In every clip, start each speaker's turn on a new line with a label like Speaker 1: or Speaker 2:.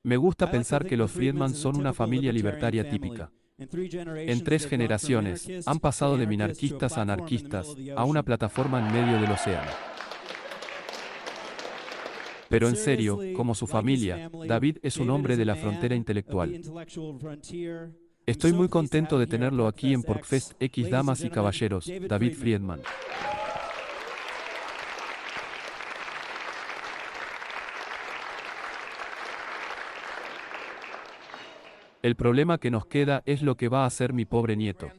Speaker 1: Me gusta pensar que los Friedman son una familia libertaria típica. En 3 generaciones, han pasado de minarquistas a anarquistas, a una plataforma en medio del océano. Pero en serio, como su familia, David es un hombre de la frontera intelectual. Estoy muy contento de tenerlo aquí en PorcFest X, damas y caballeros, David Friedman. El problema que nos queda es lo que va a hacer mi pobre nieto.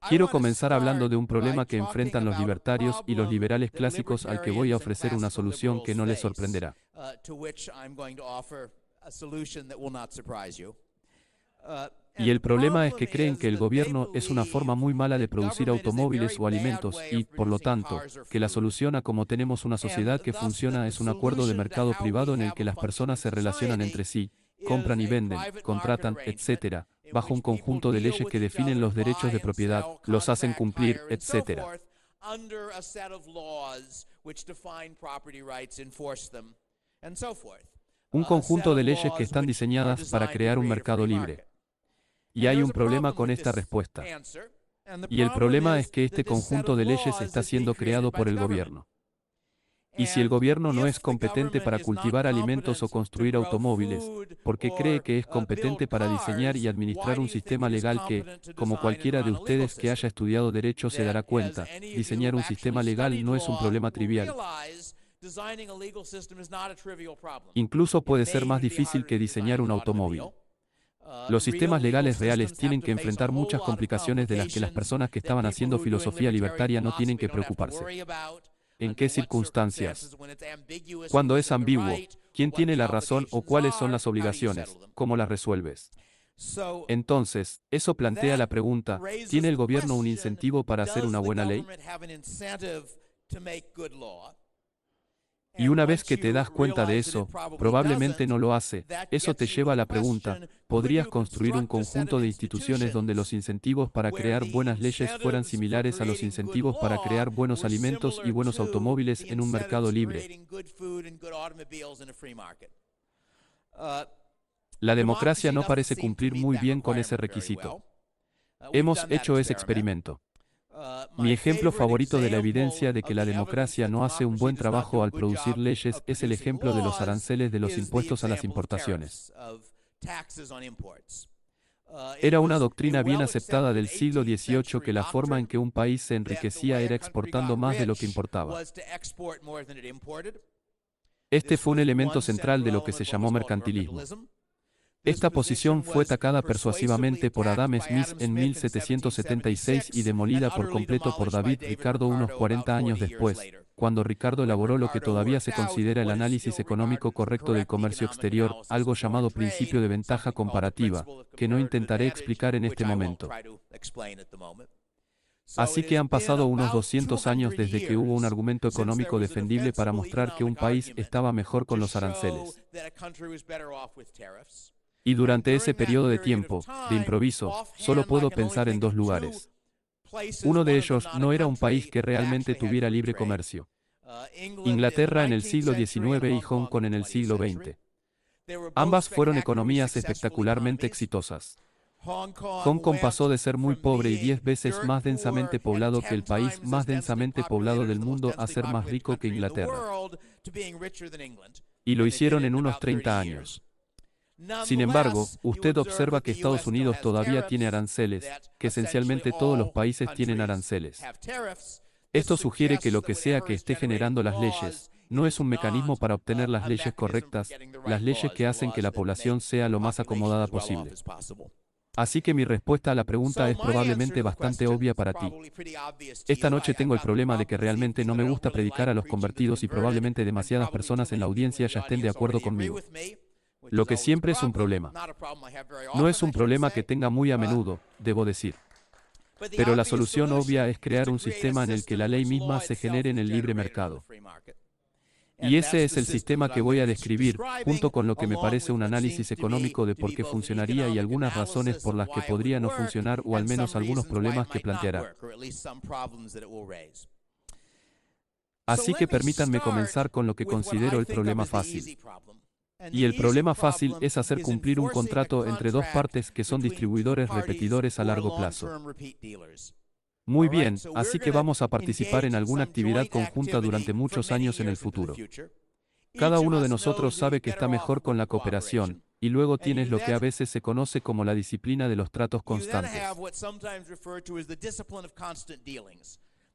Speaker 1: Quiero comenzar hablando de un problema que enfrentan los libertarios y los liberales clásicos al que voy a ofrecer una solución que no les sorprenderá. Y el problema es que creen que el gobierno es una forma muy mala de producir automóviles o alimentos y, por lo tanto, que la solución a cómo tenemos una sociedad que funciona es un acuerdo de mercado privado en el que las personas se relacionan entre sí, compran y venden, contratan, etc., bajo un conjunto de leyes que definen los derechos de propiedad, los hacen cumplir, etc. Un conjunto de leyes que están diseñadas para crear un mercado libre. Y hay un problema con esta respuesta. Y el problema es que este conjunto de leyes está siendo creado por el gobierno. Y si el gobierno no es competente para cultivar alimentos o construir automóviles, porque cree que es competente para diseñar y administrar un sistema legal que, como cualquiera de ustedes que haya estudiado derecho se dará cuenta, diseñar un sistema legal no es un problema trivial. Incluso puede ser más difícil que diseñar un automóvil. Los sistemas legales reales tienen que enfrentar muchas complicaciones de las que las personas que estaban haciendo filosofía libertaria no tienen que preocuparse. ¿En qué circunstancias? Cuando es ambiguo, ¿quién tiene la razón o cuáles son las obligaciones? ¿Cómo las resuelves? Entonces, eso plantea la pregunta, ¿tiene el gobierno un incentivo para hacer una buena ley? Y una vez que te das cuenta de eso, probablemente no lo hace, eso te lleva a la pregunta, ¿podrías construir un conjunto de instituciones donde los incentivos para crear buenas leyes fueran similares a los incentivos para crear buenos alimentos y buenos automóviles en un mercado libre? La democracia no parece cumplir muy bien con ese requisito. Hemos hecho ese experimento. Mi ejemplo favorito de la evidencia de que la democracia no hace un buen trabajo al producir leyes es el ejemplo de los aranceles de los impuestos a las importaciones. Era una doctrina bien aceptada del siglo XVIII que la forma en que un país se enriquecía era exportando más de lo que importaba. Este fue un elemento central de lo que se llamó mercantilismo. Esta posición fue atacada persuasivamente por Adam Smith en 1776 y demolida por completo por David Ricardo unos 40 años después, cuando Ricardo elaboró lo que todavía se considera el análisis económico correcto del comercio exterior, algo llamado principio de ventaja comparativa, que no intentaré explicar en este momento. Así que han pasado unos 200 años desde que hubo un argumento económico defendible para mostrar que un país estaba mejor con los aranceles. Y durante ese periodo de tiempo, de improviso, solo puedo pensar en 2 lugares. Uno de ellos no era un país que realmente tuviera libre comercio. Inglaterra en el siglo XIX y Hong Kong en el siglo XX. Ambas fueron economías espectacularmente exitosas. Hong Kong pasó de ser muy pobre y 10 veces más densamente poblado que el país más densamente poblado del mundo a ser más rico que Inglaterra. Y lo hicieron en unos 30 años. Sin embargo, usted observa que Estados Unidos todavía tiene aranceles, que esencialmente todos los países tienen aranceles. Esto sugiere que lo que sea que esté generando las leyes, no es un mecanismo para obtener las leyes correctas, las leyes que hacen que la población sea lo más acomodada posible. Así que mi respuesta a la pregunta es probablemente bastante obvia para ti. Esta noche tengo el problema de que realmente no me gusta predicar a los convertidos y probablemente demasiadas personas en la audiencia ya estén de acuerdo conmigo. Lo que siempre es un problema. No es un problema que tenga muy a menudo, debo decir. Pero la solución obvia es crear un sistema en el que la ley misma se genere en el libre mercado. Y ese es el sistema que voy a describir, junto con lo que me parece un análisis económico de por qué funcionaría y algunas razones por las que podría no funcionar o al menos algunos problemas que planteará. Así que permítanme comenzar con lo que considero el problema fácil. Y el problema fácil es hacer cumplir un contrato entre dos partes que son distribuidores repetidores a largo plazo. Muy bien, así que vamos a participar en alguna actividad conjunta durante muchos años en el futuro. Cada uno de nosotros sabe que está mejor con la cooperación, y luego tienes lo que a veces se conoce como la disciplina de los tratos constantes.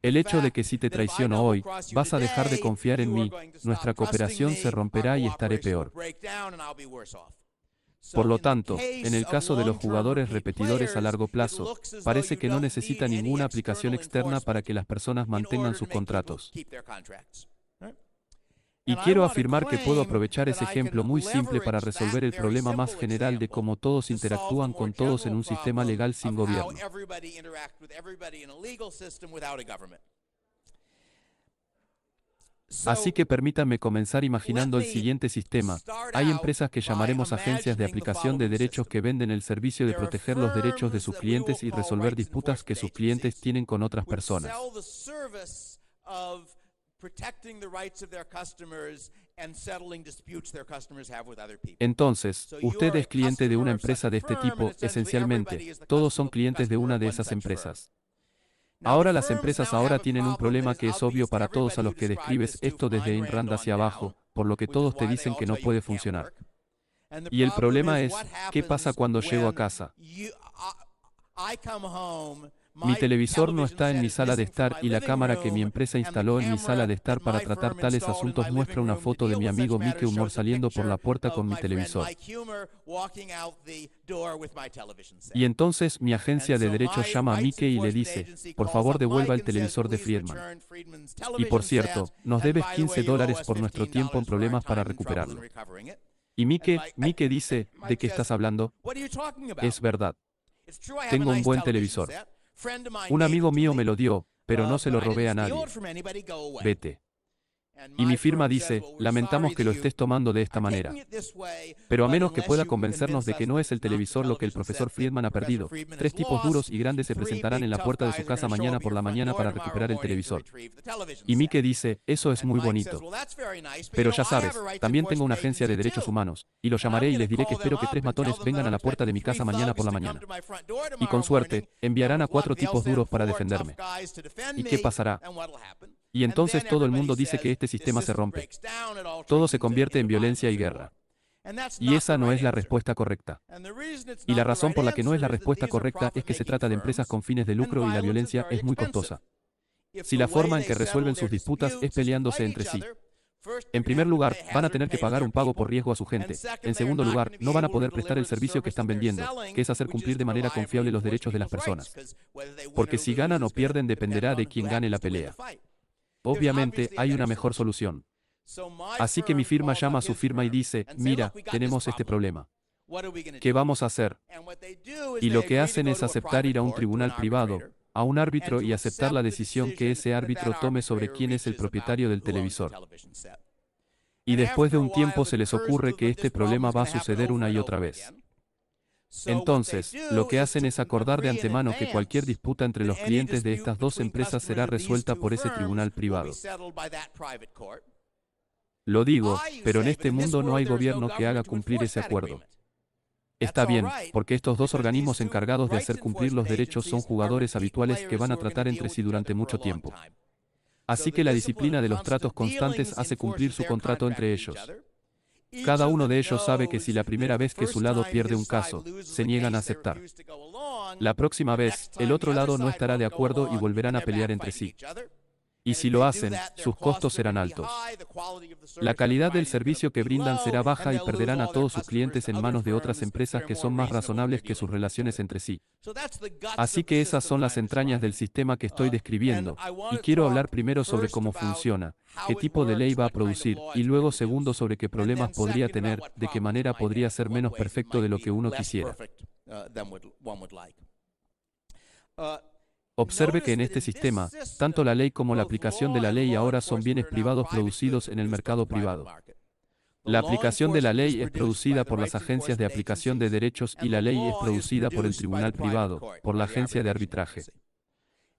Speaker 1: El hecho de que si te traiciono hoy, vas a dejar de confiar en mí, nuestra cooperación se romperá y estaré peor. Por lo tanto, en el caso de los jugadores repetidores a largo plazo, parece que no necesita ninguna aplicación externa para que las personas mantengan sus contratos. Y quiero afirmar que puedo aprovechar ese ejemplo muy simple para resolver el problema más general de cómo todos interactúan con todos en un sistema legal sin gobierno. Así que permítanme comenzar imaginando el siguiente sistema. Hay empresas que llamaremos agencias de aplicación de derechos que venden el servicio de proteger los derechos de sus clientes y resolver disputas que sus clientes tienen con otras personas. Entonces, usted es cliente de una empresa de este tipo, esencialmente, todos son clientes de una de esas empresas. Ahora las empresas ahora tienen un problema que es obvio para todos a los que describes esto desde Ayn Rand hacia abajo, por lo que todos te dicen que no puede funcionar. Y el problema es, ¿qué pasa cuando llego a casa? Mi televisor no está en mi sala de estar y la cámara que mi empresa instaló en mi sala de estar para tratar tales asuntos muestra una foto de mi amigo Mickey Humor saliendo por la puerta con mi televisor. Y entonces mi agencia de derechos llama a Mickey y le dice, por favor devuelva el televisor de Friedman. Y por cierto, nos debes $15 por nuestro tiempo en problemas para recuperarlo. Y Mickey dice, ¿de qué estás hablando? Es verdad. Tengo un buen televisor. Un amigo mío me lo dio, pero no se lo robé a nadie. Vete. Y mi firma dice, lamentamos que lo estés tomando de esta manera. Pero a menos que pueda convencernos de que no es el televisor lo que el profesor Friedman ha perdido, 3 tipos duros y grandes se presentarán en la puerta de su casa mañana por la mañana para recuperar el televisor. Y Mickey dice, eso es muy bonito. Pero ya sabes, también tengo una agencia de derechos humanos, y los llamaré y les diré que espero que 3 matones vengan a la puerta de mi casa mañana por la mañana. Y con suerte, enviarán a 4 tipos duros para defenderme. ¿Y qué pasará? Y entonces todo el mundo dice que este sistema se rompe. Todo se convierte en violencia y guerra. Y esa no es la respuesta correcta. Y la razón por la que no es la respuesta correcta es que se trata de empresas con fines de lucro y la violencia es muy costosa. Si la forma en que resuelven sus disputas es peleándose entre sí. En primer lugar, van a tener que pagar un pago por riesgo a su gente. En segundo lugar, no van a poder prestar el servicio que están vendiendo, que es hacer cumplir de manera confiable los derechos de las personas. Porque si ganan o pierden dependerá de quién gane la pelea. Obviamente, hay una mejor solución. Así que mi firma llama a su firma y dice, mira, tenemos este problema. ¿Qué vamos a hacer? Y lo que hacen es aceptar ir a un tribunal privado, a un árbitro y aceptar la decisión que ese árbitro tome sobre quién es el propietario del televisor. Y después de un tiempo se les ocurre que este problema va a suceder una y otra vez. Entonces, lo que hacen es acordar de antemano que cualquier disputa entre los clientes de estas dos empresas será resuelta por ese tribunal privado. Lo digo, pero en este mundo no hay gobierno que haga cumplir ese acuerdo. Está bien, porque estos dos organismos encargados de hacer cumplir los derechos son jugadores habituales que van a tratar entre sí durante mucho tiempo. Así que la disciplina de los tratos constantes hace cumplir su contrato entre ellos. Cada uno de ellos sabe que si la primera vez que su lado pierde un caso, se niegan a aceptar. La próxima vez, el otro lado no estará de acuerdo y volverán a pelear entre sí. Y si lo hacen, sus costos serán altos. La calidad del servicio que brindan será baja y perderán a todos sus clientes en manos de otras empresas que son más razonables que sus relaciones entre sí. Así que esas son las entrañas del sistema que estoy describiendo, y quiero hablar primero sobre cómo funciona, qué tipo de ley va a producir, y luego segundo sobre qué problemas podría tener, de qué manera podría ser menos perfecto de lo que uno quisiera. Observe que en este sistema, tanto la ley como la aplicación de la ley ahora son bienes privados producidos en el mercado privado. La aplicación de la ley es producida por las agencias de aplicación de derechos y la ley es producida por el tribunal privado, por la agencia de arbitraje.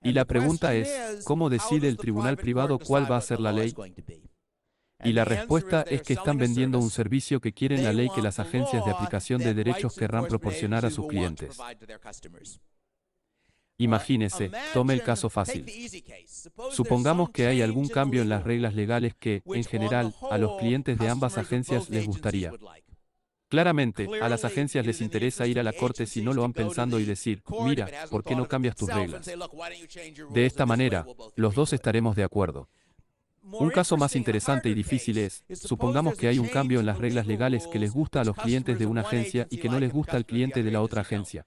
Speaker 1: Y la pregunta es, ¿cómo decide el tribunal privado cuál va a ser la ley? Y la respuesta es que están vendiendo un servicio que quieren la ley que las agencias de aplicación de derechos querrán proporcionar a sus clientes. Imagínese, tome el caso fácil. Supongamos que hay algún cambio en las reglas legales que, en general, a los clientes de ambas agencias les gustaría. Claramente, a las agencias les interesa ir a la corte si no lo han pensando y decir, mira, ¿por qué no cambias tus reglas? De esta manera, los dos estaremos de acuerdo. Un caso más interesante y difícil es, supongamos que hay un cambio en las reglas legales que les gusta a los clientes de una agencia y que no les gusta al cliente de la otra agencia.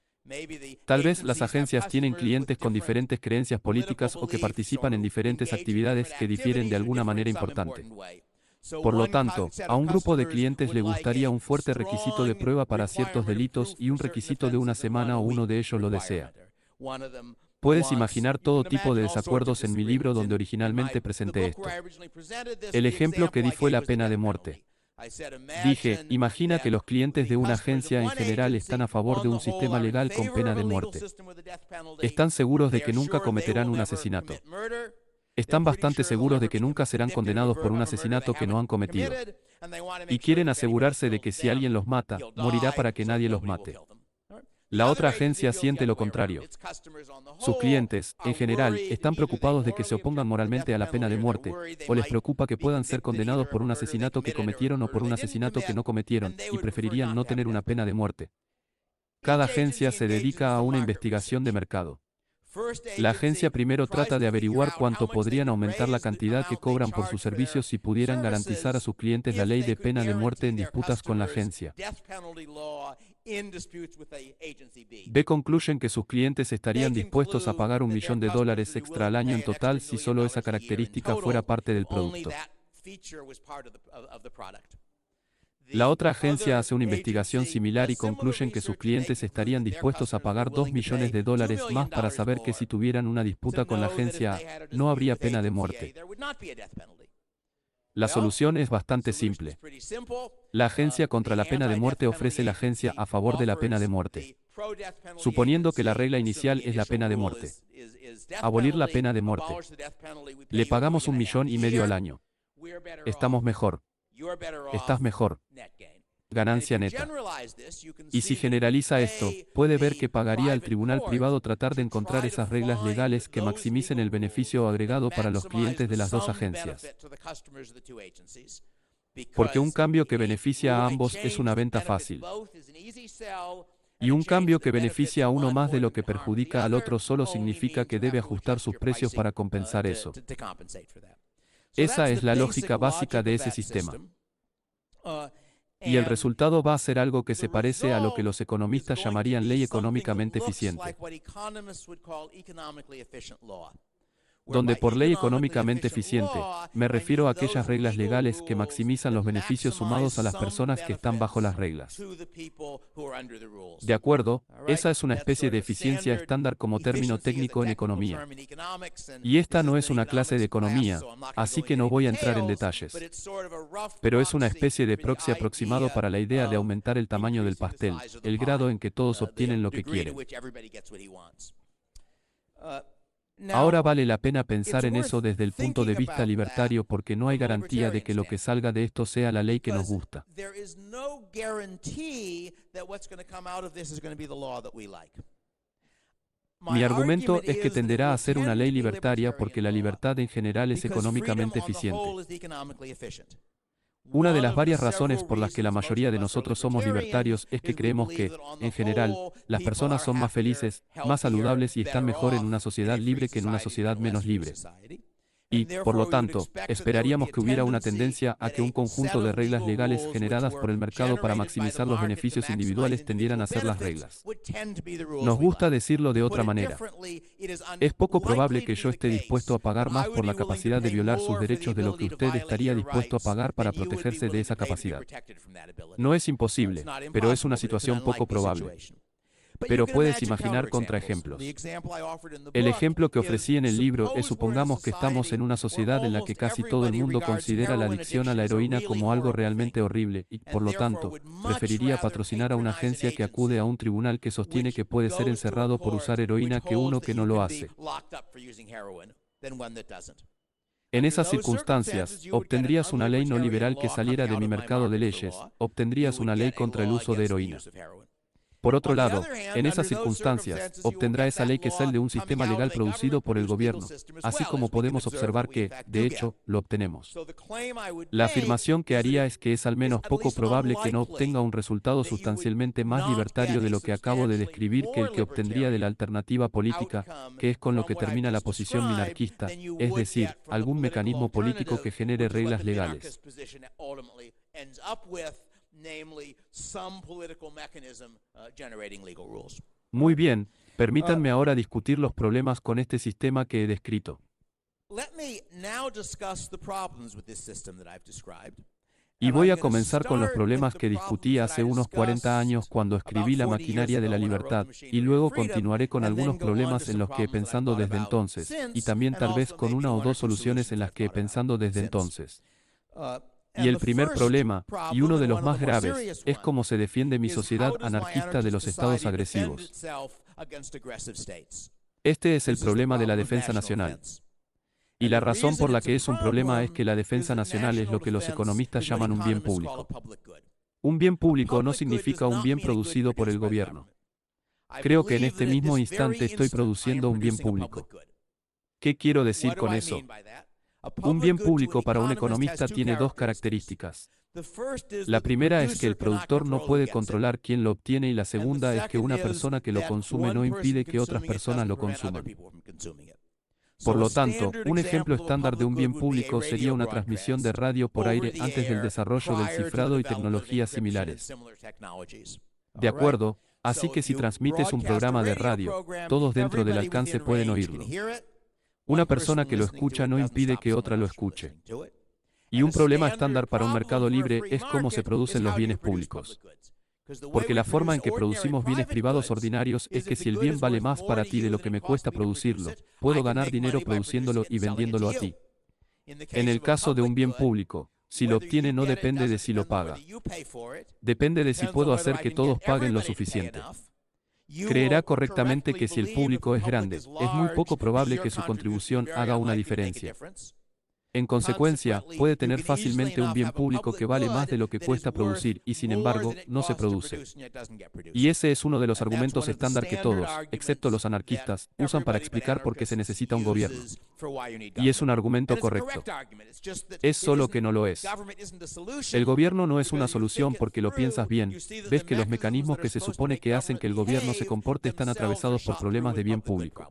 Speaker 1: Tal vez las agencias tienen clientes con diferentes creencias políticas o que participan en diferentes actividades que difieren de alguna manera importante. Por lo tanto, a un grupo de clientes le gustaría un fuerte requisito de prueba para ciertos delitos y un requisito de una semana o uno de ellos lo desea. Puedes imaginar todo tipo de desacuerdos en mi libro donde originalmente presenté esto. El ejemplo que di fue la pena de muerte. Dije, imagina que los clientes de una agencia en general están a favor de un sistema legal con pena de muerte. Están seguros de que nunca cometerán un asesinato. Están bastante seguros de que nunca serán condenados por un asesinato que no han cometido. Y quieren asegurarse de que si alguien los mata, morirá para que nadie los mate. La otra agencia siente lo contrario. Sus clientes, en general, están preocupados de que se opongan moralmente a la pena de muerte, o les preocupa que puedan ser condenados por un asesinato que cometieron o por un asesinato que no cometieron, y preferirían no tener una pena de muerte. Cada agencia se dedica a una investigación de mercado. La agencia primero trata de averiguar cuánto podrían aumentar la cantidad que cobran por sus servicios si pudieran garantizar a sus clientes la ley de pena de muerte en disputas con la agencia. B concluyen que sus clientes estarían dispuestos a pagar $1 millón extra al año en total si solo esa característica fuera parte del producto. La otra agencia hace una investigación similar y concluyen que sus clientes estarían dispuestos a pagar $2 millones más para saber que si tuvieran una disputa con la agencia A, no habría pena de muerte. La solución es bastante simple. La agencia contra la pena de muerte ofrece la agencia a favor de la pena de muerte. Suponiendo que la regla inicial es la pena de muerte. Abolir la pena de muerte. Le pagamos $1,5 millones al año. Estamos mejor. Estás mejor. Ganancia neta. Y si generaliza esto, puede ver que pagaría al tribunal privado tratar de encontrar esas reglas legales que maximicen el beneficio agregado para los clientes de las dos agencias. Porque un cambio que beneficia a ambos es una venta fácil. Y un cambio que beneficia a uno más de lo que perjudica al otro solo significa que debe ajustar sus precios para compensar eso. Esa es la lógica básica de ese sistema. Y el resultado va a ser algo que se parece a lo que los economistas llamarían ley económicamente eficiente. Donde por ley económicamente eficiente, me refiero a aquellas reglas legales que maximizan los beneficios sumados a las personas que están bajo las reglas. De acuerdo, esa es una especie de eficiencia estándar como término técnico en economía. Y esta no es una clase de economía, así que no voy a entrar en detalles. Pero es una especie de proxy aproximado para la idea de aumentar el tamaño del pastel, el grado en que todos obtienen lo que quieren. Ahora vale la pena pensar en eso desde el punto de vista libertario porque no hay garantía de que lo que salga de esto sea la ley que nos gusta. Mi argumento es que tenderá a ser una ley libertaria porque la libertad en general es económicamente eficiente. Una de las varias razones por las que la mayoría de nosotros somos libertarios es que creemos que, en general, las personas son más felices, más saludables y están mejor en una sociedad libre que en una sociedad menos libre. Y, por lo tanto, esperaríamos que hubiera una tendencia a que un conjunto de reglas legales generadas por el mercado para maximizar los beneficios individuales tendieran a ser las reglas. Nos gusta decirlo de otra manera. Es poco probable que yo esté dispuesto a pagar más por la capacidad de violar sus derechos de lo que usted estaría dispuesto a pagar para protegerse de esa capacidad. No es imposible, pero es una situación poco probable. Pero puedes imaginar contraejemplos. El ejemplo que ofrecí en el libro es: supongamos que estamos en una sociedad en la que casi todo el mundo considera la adicción a la heroína como algo realmente horrible y, por lo tanto, preferiría patrocinar a una agencia que acude a un tribunal que sostiene que puede ser encerrado por usar heroína que uno que no lo hace. En esas circunstancias, obtendrías una ley no liberal que saliera de mi mercado de leyes, obtendrías una ley contra el uso de heroína. Por otro lado, en esas circunstancias, obtendrá esa ley que sale de un sistema legal producido por el gobierno, así como podemos observar que, de hecho, lo obtenemos. La afirmación que haría es que es al menos poco probable que no obtenga un resultado sustancialmente más libertario de lo que acabo de describir que el que obtendría de la alternativa política, que es con lo que termina la posición minarquista, es decir, algún mecanismo político que genere reglas legales. Muy bien, permítanme ahora discutir los problemas con este sistema que he descrito. Y voy a comenzar con los problemas que discutí hace unos 40 años cuando escribí La maquinaria de la libertad, y luego continuaré con algunos problemas en los que he pensado desde entonces, y también tal vez con una o dos soluciones en las que he pensado desde entonces. Y el primer problema, y uno de los más graves, es cómo se defiende mi sociedad anarquista de los estados agresivos. Este es el problema de la defensa nacional. Y la razón por la que es un problema es que la defensa nacional es lo que los economistas llaman un bien público. Un bien público no significa un bien producido por el gobierno. Creo que en este mismo instante estoy produciendo un bien público. ¿Qué quiero decir con eso? Un bien público para un economista tiene dos características. La primera es que el productor no puede controlar quién lo obtiene, y la segunda es que una persona que lo consume no impide que otras personas lo consuman. Por lo tanto, un ejemplo estándar de un bien público sería una transmisión de radio por aire antes del desarrollo del cifrado y tecnologías similares. ¿De acuerdo? Así que si transmites un programa de radio, todos dentro del alcance pueden oírlo. Una persona que lo escucha no impide que otra lo escuche. Y un problema estándar para un mercado libre es cómo se producen los bienes públicos. Porque la forma en que producimos bienes privados ordinarios es que si el bien vale más para ti de lo que me cuesta producirlo, puedo ganar dinero produciéndolo y vendiéndolo a ti. En el caso de un bien público, si lo obtiene no depende de si lo paga. Depende de si puedo hacer que todos paguen lo suficiente. Creerá correctamente que si el público es grande, es muy poco probable que su contribución haga una diferencia. En consecuencia, puede tener fácilmente un bien público que vale más de lo que cuesta producir y, sin embargo, no se produce. Y ese es uno de los argumentos estándar que todos, excepto los anarquistas, usan para explicar por qué se necesita un gobierno. Y es un argumento correcto. Es solo que no lo es. El gobierno no es una solución porque lo piensas bien. Ves que los mecanismos que se supone que hacen que el gobierno se comporte están atravesados por problemas de bien público.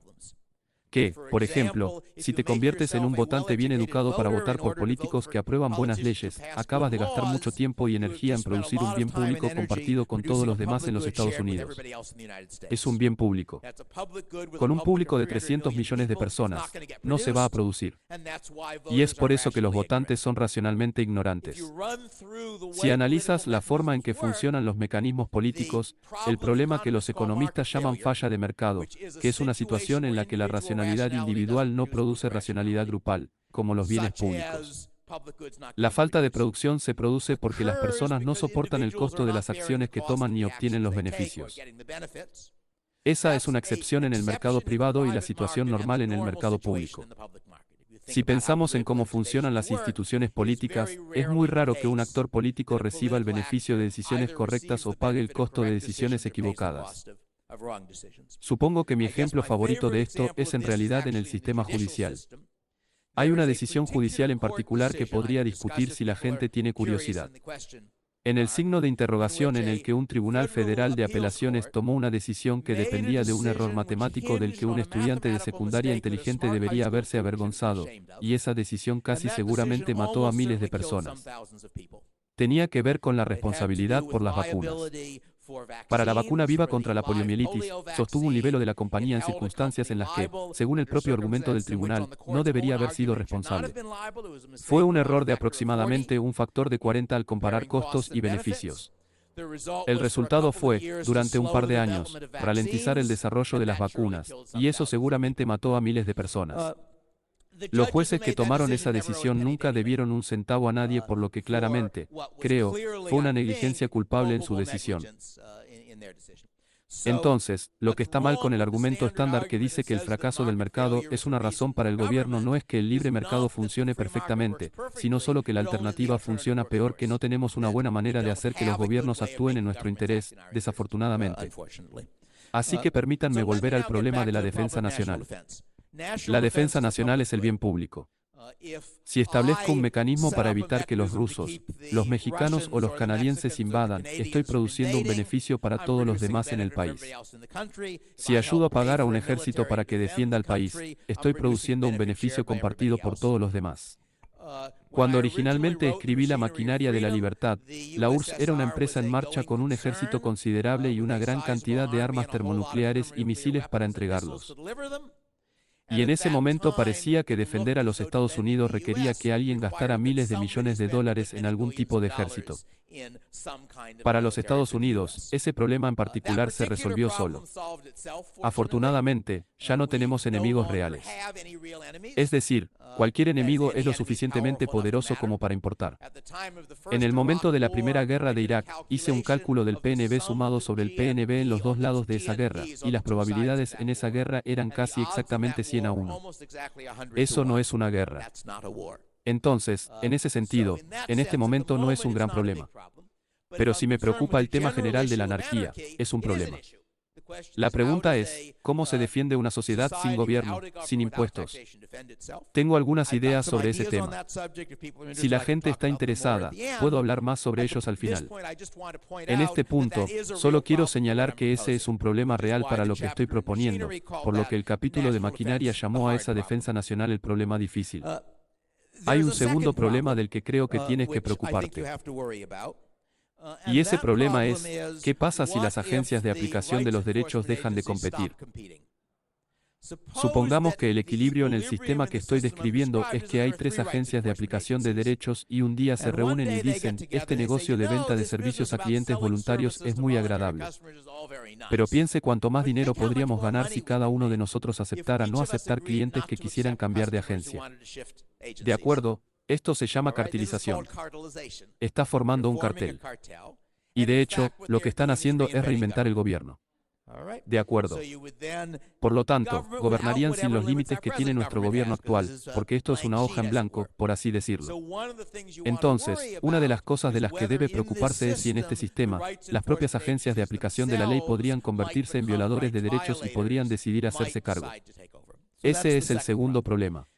Speaker 1: Que, por ejemplo, si te conviertes en un votante bien educado para votar por políticos que aprueban buenas leyes, acabas de gastar mucho tiempo y energía en producir un bien público compartido con todos los demás en los Estados Unidos. Es un bien público. Con un público de 300 millones de personas, no se va a producir. Y es por eso que los votantes son racionalmente ignorantes. Si analizas la forma en que funcionan los mecanismos políticos, el problema que los economistas llaman falla de mercado, que es una situación en la que la racionalidad individual no produce racionalidad grupal, como los bienes públicos. La falta de producción se produce porque las personas no soportan el costo de las acciones que toman ni obtienen los beneficios. Esa es una excepción en el mercado privado y la situación normal en el mercado público. Si pensamos en cómo funcionan las instituciones políticas, es muy raro que un actor político reciba el beneficio de decisiones correctas o pague el costo de decisiones equivocadas. Supongo que mi ejemplo favorito de esto es en realidad en el sistema judicial. Hay una decisión judicial en particular que podría discutir si la gente tiene curiosidad. En el signo de interrogación en el que un tribunal federal de apelaciones tomó una decisión que dependía de un error matemático del que un estudiante de secundaria inteligente debería haberse avergonzado, y esa decisión casi seguramente mató a miles de personas. Tenía que ver con la responsabilidad por las vacunas. Para la vacuna viva contra la poliomielitis, sostuvo un libelo de la compañía en circunstancias en las que, según el propio argumento del tribunal, no debería haber sido responsable. Fue un error de aproximadamente un factor de 40 al comparar costos y beneficios. El resultado fue, durante un par de años, ralentizar el desarrollo de las vacunas, y eso seguramente mató a miles de personas. Los jueces que tomaron esa decisión nunca debieron un centavo a nadie, por lo que claramente, creo, fue una negligencia culpable en su decisión. Entonces, lo que está mal con el argumento estándar que dice que el fracaso del mercado es una razón para el gobierno no es que el libre mercado funcione perfectamente, sino solo que la alternativa funciona peor, que no tenemos una buena manera de hacer que los gobiernos actúen en nuestro interés, desafortunadamente. Así que permítanme volver al problema de la defensa nacional. La defensa nacional es el bien público. Si establezco un mecanismo para evitar que los rusos, los mexicanos o los canadienses invadan, estoy produciendo un beneficio para todos los demás en el país. Si ayudo a pagar a un ejército para que defienda al país, estoy produciendo un beneficio compartido por todos los demás. Cuando originalmente escribí La maquinaria de la libertad, la URSS era una empresa en marcha con un ejército considerable y una gran cantidad de armas termonucleares y misiles para entregarlos. Y en ese momento parecía que defender a los Estados Unidos requería que alguien gastara miles de millones de dólares en algún tipo de ejército. Para los Estados Unidos, ese problema en particular se resolvió solo. Afortunadamente, ya no tenemos enemigos reales. Es decir, cualquier enemigo es lo suficientemente poderoso como para importar. En el momento de la Primera Guerra de Irak, hice un cálculo del PNB sumado sobre el PNB en los dos lados de esa guerra, y las probabilidades en esa guerra eran casi exactamente 100 a 1. Eso no es una guerra. Entonces, en ese sentido, en este momento no es un gran problema. Pero si me preocupa el tema general de la anarquía, es un problema. La pregunta es, ¿cómo se defiende una sociedad sin gobierno, sin impuestos? Tengo algunas ideas sobre ese tema. Si la gente está interesada, puedo hablar más sobre ellos al final. En este punto, solo quiero señalar que ese es un problema real para lo que estoy proponiendo, por lo que el capítulo de maquinaria llamó a esa defensa nacional el problema difícil. Hay un segundo problema del que creo que tienes que preocuparte. Y ese problema es, ¿qué pasa si las agencias de aplicación de los derechos dejan de competir? Supongamos que el equilibrio en el sistema que estoy describiendo es que hay 3 agencias de aplicación de derechos y un día se reúnen y dicen, este negocio de venta de servicios a clientes voluntarios es muy agradable. Pero piense cuánto más dinero podríamos ganar si cada uno de nosotros aceptara no aceptar clientes que quisieran cambiar de agencia. De acuerdo, esto se llama cartelización. Está formando un cartel. Y de hecho, lo que están haciendo es reinventar el gobierno. De acuerdo. Por lo tanto, gobernarían sin los límites que tiene nuestro gobierno actual, porque esto es una hoja en blanco, por así decirlo. Entonces, una de las cosas de las que debe preocuparse es si en este sistema, las propias agencias de aplicación de la ley podrían convertirse en violadores de derechos y podrían decidir hacerse cargo. Ese es el segundo problema.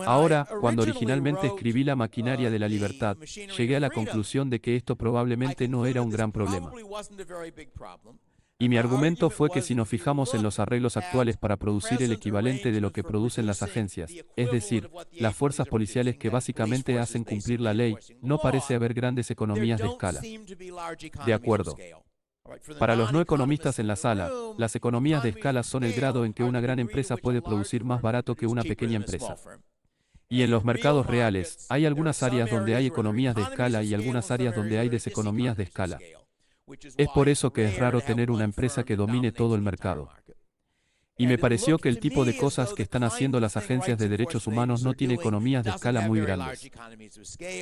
Speaker 1: Ahora, cuando originalmente escribí La maquinaria de la libertad, llegué a la conclusión de que esto probablemente no era un gran problema. Y mi argumento fue que si nos fijamos en los arreglos actuales para producir el equivalente de lo que producen las agencias, es decir, las fuerzas policiales que básicamente hacen cumplir la ley, no parece haber grandes economías de escala. De acuerdo. Para los no economistas en la sala, las economías de escala son el grado en que una gran empresa puede producir más barato que una pequeña empresa. Y en los mercados reales, hay algunas áreas donde hay economías de escala y algunas áreas donde hay deseconomías de escala. Es por eso que es raro tener una empresa que domine todo el mercado. Y me pareció que el tipo de cosas que están haciendo las agencias de derechos humanos no tiene economías de escala muy grandes.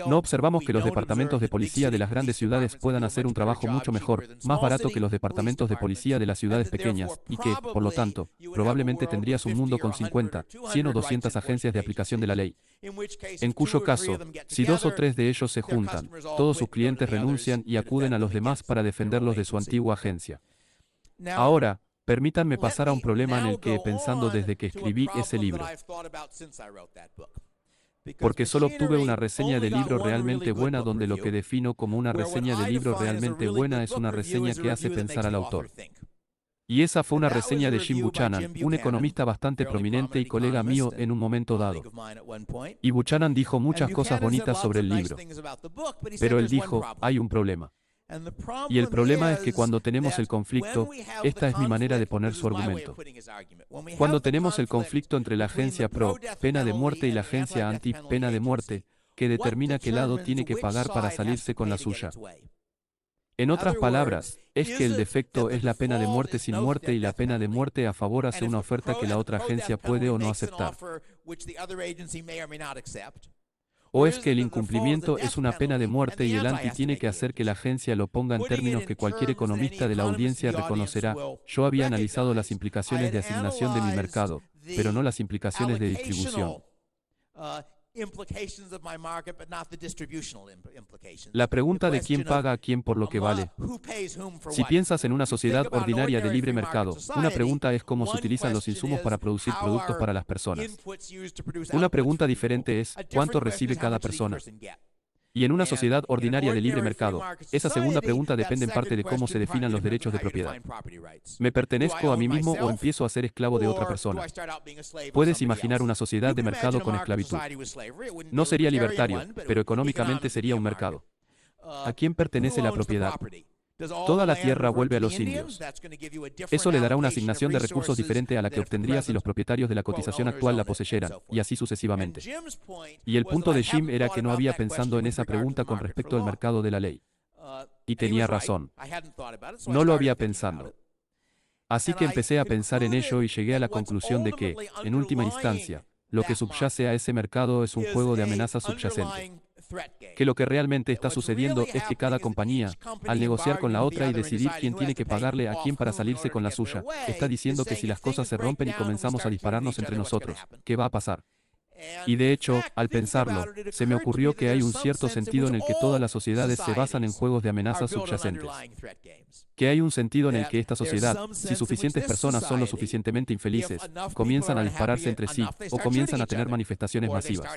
Speaker 1: No observamos que los departamentos de policía de las grandes ciudades puedan hacer un trabajo mucho mejor, más barato que los departamentos de policía de las ciudades pequeñas, y que, por lo tanto, probablemente tendrías un mundo con 50, 100 o 200 agencias de aplicación de la ley. En cuyo caso, si 2 o 3 de ellos se juntan, todos sus clientes renuncian y acuden a los demás para defenderlos de su antigua agencia. Ahora, permítanme pasar a un problema en el que he pensado desde que escribí ese libro. Porque solo obtuve una reseña de libro realmente buena donde lo que defino como una reseña de libro realmente buena es una reseña que hace pensar al autor. Y esa fue una reseña de Jim Buchanan, un economista bastante prominente y colega mío en un momento dado. Y Buchanan dijo muchas cosas bonitas sobre el libro. Pero él dijo, hay un problema. Y el problema es que cuando tenemos el conflicto, esta es mi manera de poner su argumento. Cuando tenemos el conflicto entre la agencia pro pena de muerte y la agencia anti pena de muerte, que determina qué lado tiene que pagar para salirse con la suya. En otras palabras, es que el defecto es la pena de muerte sin muerte y la pena de muerte a favor hace una oferta que la otra agencia puede o no aceptar. ¿O es que el incumplimiento es una pena de muerte y el ANTI tiene que hacer que la agencia lo ponga en términos que cualquier economista de la audiencia reconocerá? Yo había analizado las implicaciones de asignación de mi mercado, pero no las implicaciones de distribución. La pregunta de quién paga a quién por lo que vale. Si piensas en una sociedad ordinaria de libre mercado, una pregunta es cómo se utilizan los insumos para producir productos para las personas. Una pregunta diferente es, ¿cuánto recibe cada persona? Y en una sociedad ordinaria de libre mercado, esa segunda pregunta depende en parte de cómo se definan los derechos de propiedad. ¿Me pertenezco a mí mismo o empiezo a ser esclavo de otra persona? Puedes imaginar una sociedad de mercado con esclavitud. No sería libertario, pero económicamente sería un mercado. ¿A quién pertenece la propiedad? Toda la tierra vuelve a los indios. Eso le dará una asignación de recursos diferente a la que obtendría si los propietarios de la cotización actual la poseyeran, y así sucesivamente. Y el punto de Jim era que no había pensado en esa pregunta con respecto al mercado de la ley. Y tenía razón. No lo había pensado. Así que empecé a pensar en ello y llegué a la conclusión de que, en última instancia, lo que subyace a ese mercado es un juego de amenazas subyacente. Que lo que realmente está sucediendo es que cada compañía, al negociar con la otra y decidir quién tiene que pagarle a quién para salirse con la suya, está diciendo que si las cosas se rompen y comenzamos a dispararnos entre nosotros, ¿qué va a pasar? Y de hecho, al pensarlo, se me ocurrió que hay un cierto sentido en el que todas las sociedades se basan en juegos de amenazas subyacentes. Que hay un sentido en el que esta sociedad, si suficientes personas son lo suficientemente infelices, comienzan a dispararse entre sí, o comienzan a tener manifestaciones masivas,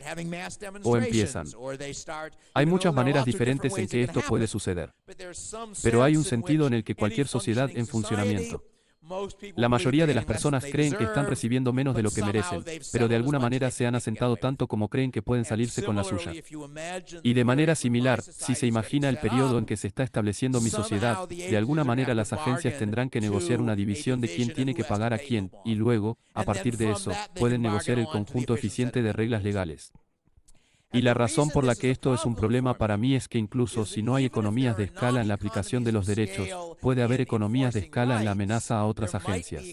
Speaker 1: o empiezan. Hay muchas maneras diferentes en que esto puede suceder. Pero hay un sentido en el que cualquier sociedad en funcionamiento. La mayoría de las personas creen que están recibiendo menos de lo que merecen, pero de alguna manera se han asentado tanto como creen que pueden salirse con la suya. Y de manera similar, si se imagina el periodo en que se está estableciendo mi sociedad, de alguna manera las agencias tendrán que negociar una división de quién tiene que pagar a quién, y luego, a partir de eso, pueden negociar el conjunto eficiente de reglas legales. Y la razón por la que esto es un problema para mí es que incluso si no hay economías de escala en la aplicación de los derechos, puede haber economías de escala en la amenaza a otras agencias.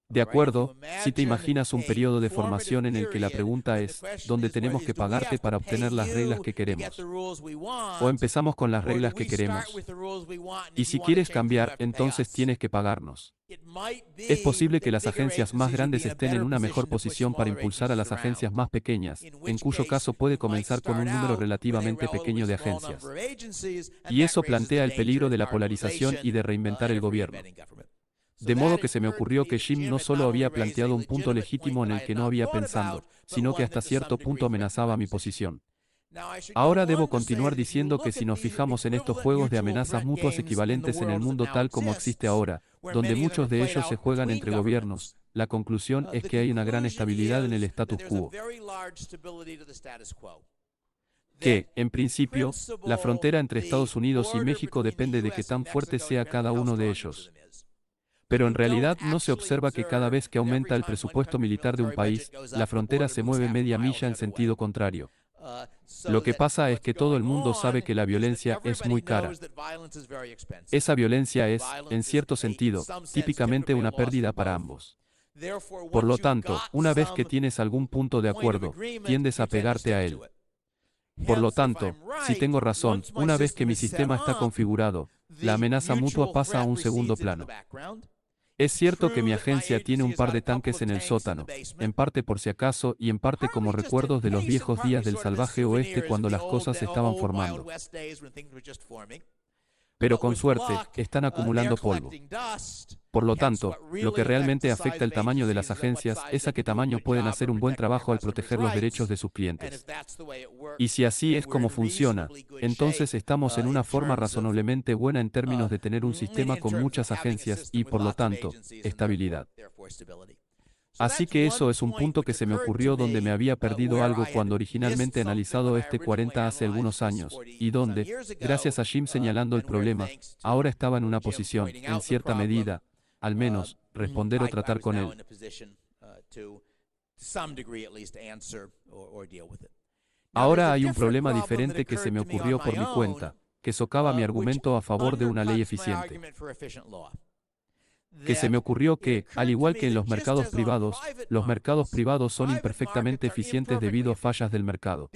Speaker 1: De acuerdo, si te imaginas un periodo de formación en el que la pregunta es, ¿dónde tenemos que pagarte para obtener las reglas que queremos? O empezamos con las reglas que queremos. Y si quieres cambiar, entonces tienes que pagarnos. Es posible que las agencias más grandes estén en una mejor posición para impulsar a las agencias más pequeñas, en cuyo caso puede comenzar con un número relativamente pequeño de agencias. Y eso plantea el peligro de la polarización y de reinventar el gobierno. De modo que se me ocurrió que Jim no solo había planteado un punto legítimo en el que no había pensado, sino que hasta cierto punto amenazaba mi posición. Ahora debo continuar diciendo que si nos fijamos en estos juegos de amenazas mutuas equivalentes en el mundo tal como existe ahora, donde muchos de ellos se juegan entre gobiernos, la conclusión es que hay una gran estabilidad en el status quo. Que, en principio, la frontera entre Estados Unidos y México depende de qué tan fuerte sea cada uno de ellos. Pero en realidad no se observa que cada vez que aumenta el presupuesto militar de un país, la frontera se mueve media milla en sentido contrario. Lo que pasa es que todo el mundo sabe que la violencia es muy cara. Esa violencia es, en cierto sentido, típicamente una pérdida para ambos. Por lo tanto, una vez que tienes algún punto de acuerdo, tiendes a pegarte a él. Por lo tanto, si tengo razón, una vez que mi sistema está configurado, la amenaza mutua pasa a un segundo plano. Es cierto que mi agencia tiene un par de tanques en el sótano, en parte por si acaso y en parte como recuerdos de los viejos días del salvaje oeste cuando las cosas se estaban formando. Pero con suerte, están acumulando polvo. Por lo tanto, lo que realmente afecta el tamaño de las agencias es a qué tamaño pueden hacer un buen trabajo al proteger los derechos de sus clientes. Y si así es como funciona, entonces estamos en una forma razonablemente buena en términos de tener un sistema con muchas agencias y, por lo tanto, estabilidad. Así que eso es un punto que se me ocurrió donde me había perdido algo cuando originalmente analizado este 40 hace algunos años, y donde, gracias a Jim señalando el problema, ahora estaba en una posición, en cierta medida, al menos, responder o tratar con él. Ahora hay un problema diferente que se me ocurrió por mi cuenta, que socava mi argumento a favor de una ley eficiente. Que se me ocurrió que, al igual que en los mercados privados son imperfectamente eficientes debido a fallas del mercado.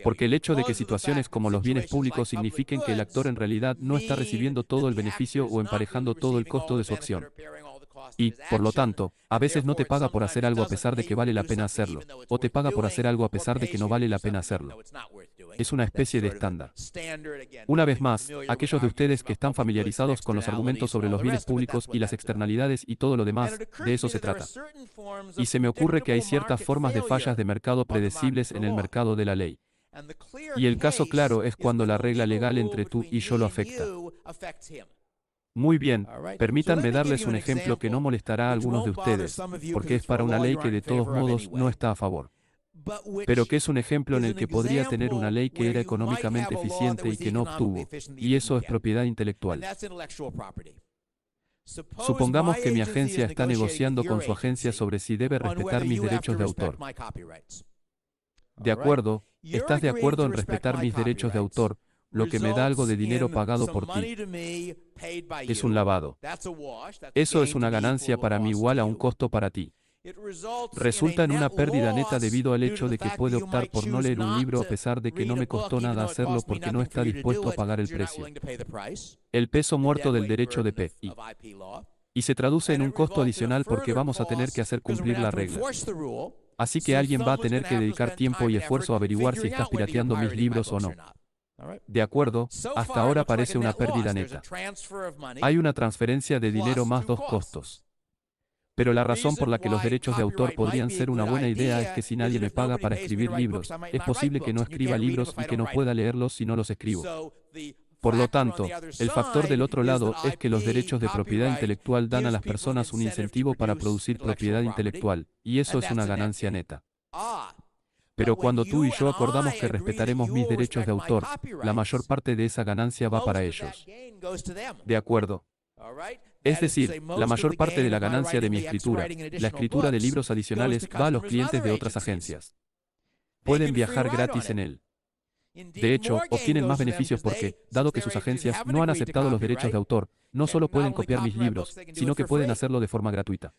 Speaker 1: Porque el hecho de que situaciones como los bienes públicos signifiquen que el actor en realidad no está recibiendo todo el beneficio o emparejando todo el costo de su acción. Y, por lo tanto, a veces no te paga por hacer algo a pesar de que vale la pena hacerlo, o te paga por hacer algo a pesar de que no vale la pena hacerlo. Es una especie de estándar. Una vez más, aquellos de ustedes que están familiarizados con los argumentos sobre los bienes públicos y las externalidades y todo lo demás, de eso se trata. Y se me ocurre que hay ciertas formas de fallas de mercado predecibles en el mercado de la ley. Y el caso claro es cuando la regla legal entre tú y yo lo afecta. Muy bien, permítanme darles un ejemplo que no molestará a algunos de ustedes, porque es para una ley que de todos modos no está a favor. Pero que es un ejemplo en el que podría tener una ley que era económicamente eficiente y que no obtuvo, y eso es propiedad intelectual. Supongamos que mi agencia está negociando con su agencia sobre si debe respetar mis derechos de autor. De acuerdo, estás de acuerdo en respetar mis derechos de autor, lo que me da algo de dinero pagado por ti. Es un lavado. Eso es una ganancia para mí igual a un costo para ti. Resulta en una pérdida neta debido al hecho de que puede optar por no leer un libro a pesar de que no me costó nada hacerlo porque no está dispuesto a pagar el precio. El peso muerto del derecho de P.I. Y se traduce en un costo adicional porque vamos a tener que hacer cumplir la regla. Así que alguien va a tener que dedicar tiempo y esfuerzo a averiguar si estás pirateando mis libros o no. De acuerdo, hasta ahora parece una pérdida neta. Hay una transferencia de dinero más dos costos. Pero la razón por la que los derechos de autor podrían ser una buena idea es que si nadie me paga para escribir libros, es posible que no escriba libros y que no pueda leerlos si no los escribo. Por lo tanto, el factor del otro lado es que los derechos de propiedad intelectual dan a las personas un incentivo para producir propiedad intelectual, y eso es una ganancia neta. Pero cuando tú y yo acordamos que respetaremos mis derechos de autor, la mayor parte de esa ganancia va para ellos. ¿De acuerdo? Es decir, la mayor parte de la ganancia de mi escritura, la escritura de libros adicionales, va a los clientes de otras agencias. Pueden viajar gratis en él. De hecho, obtienen más beneficios porque, dado que sus agencias no han aceptado los derechos de autor, no solo pueden copiar mis libros, sino que pueden hacerlo de forma gratuita.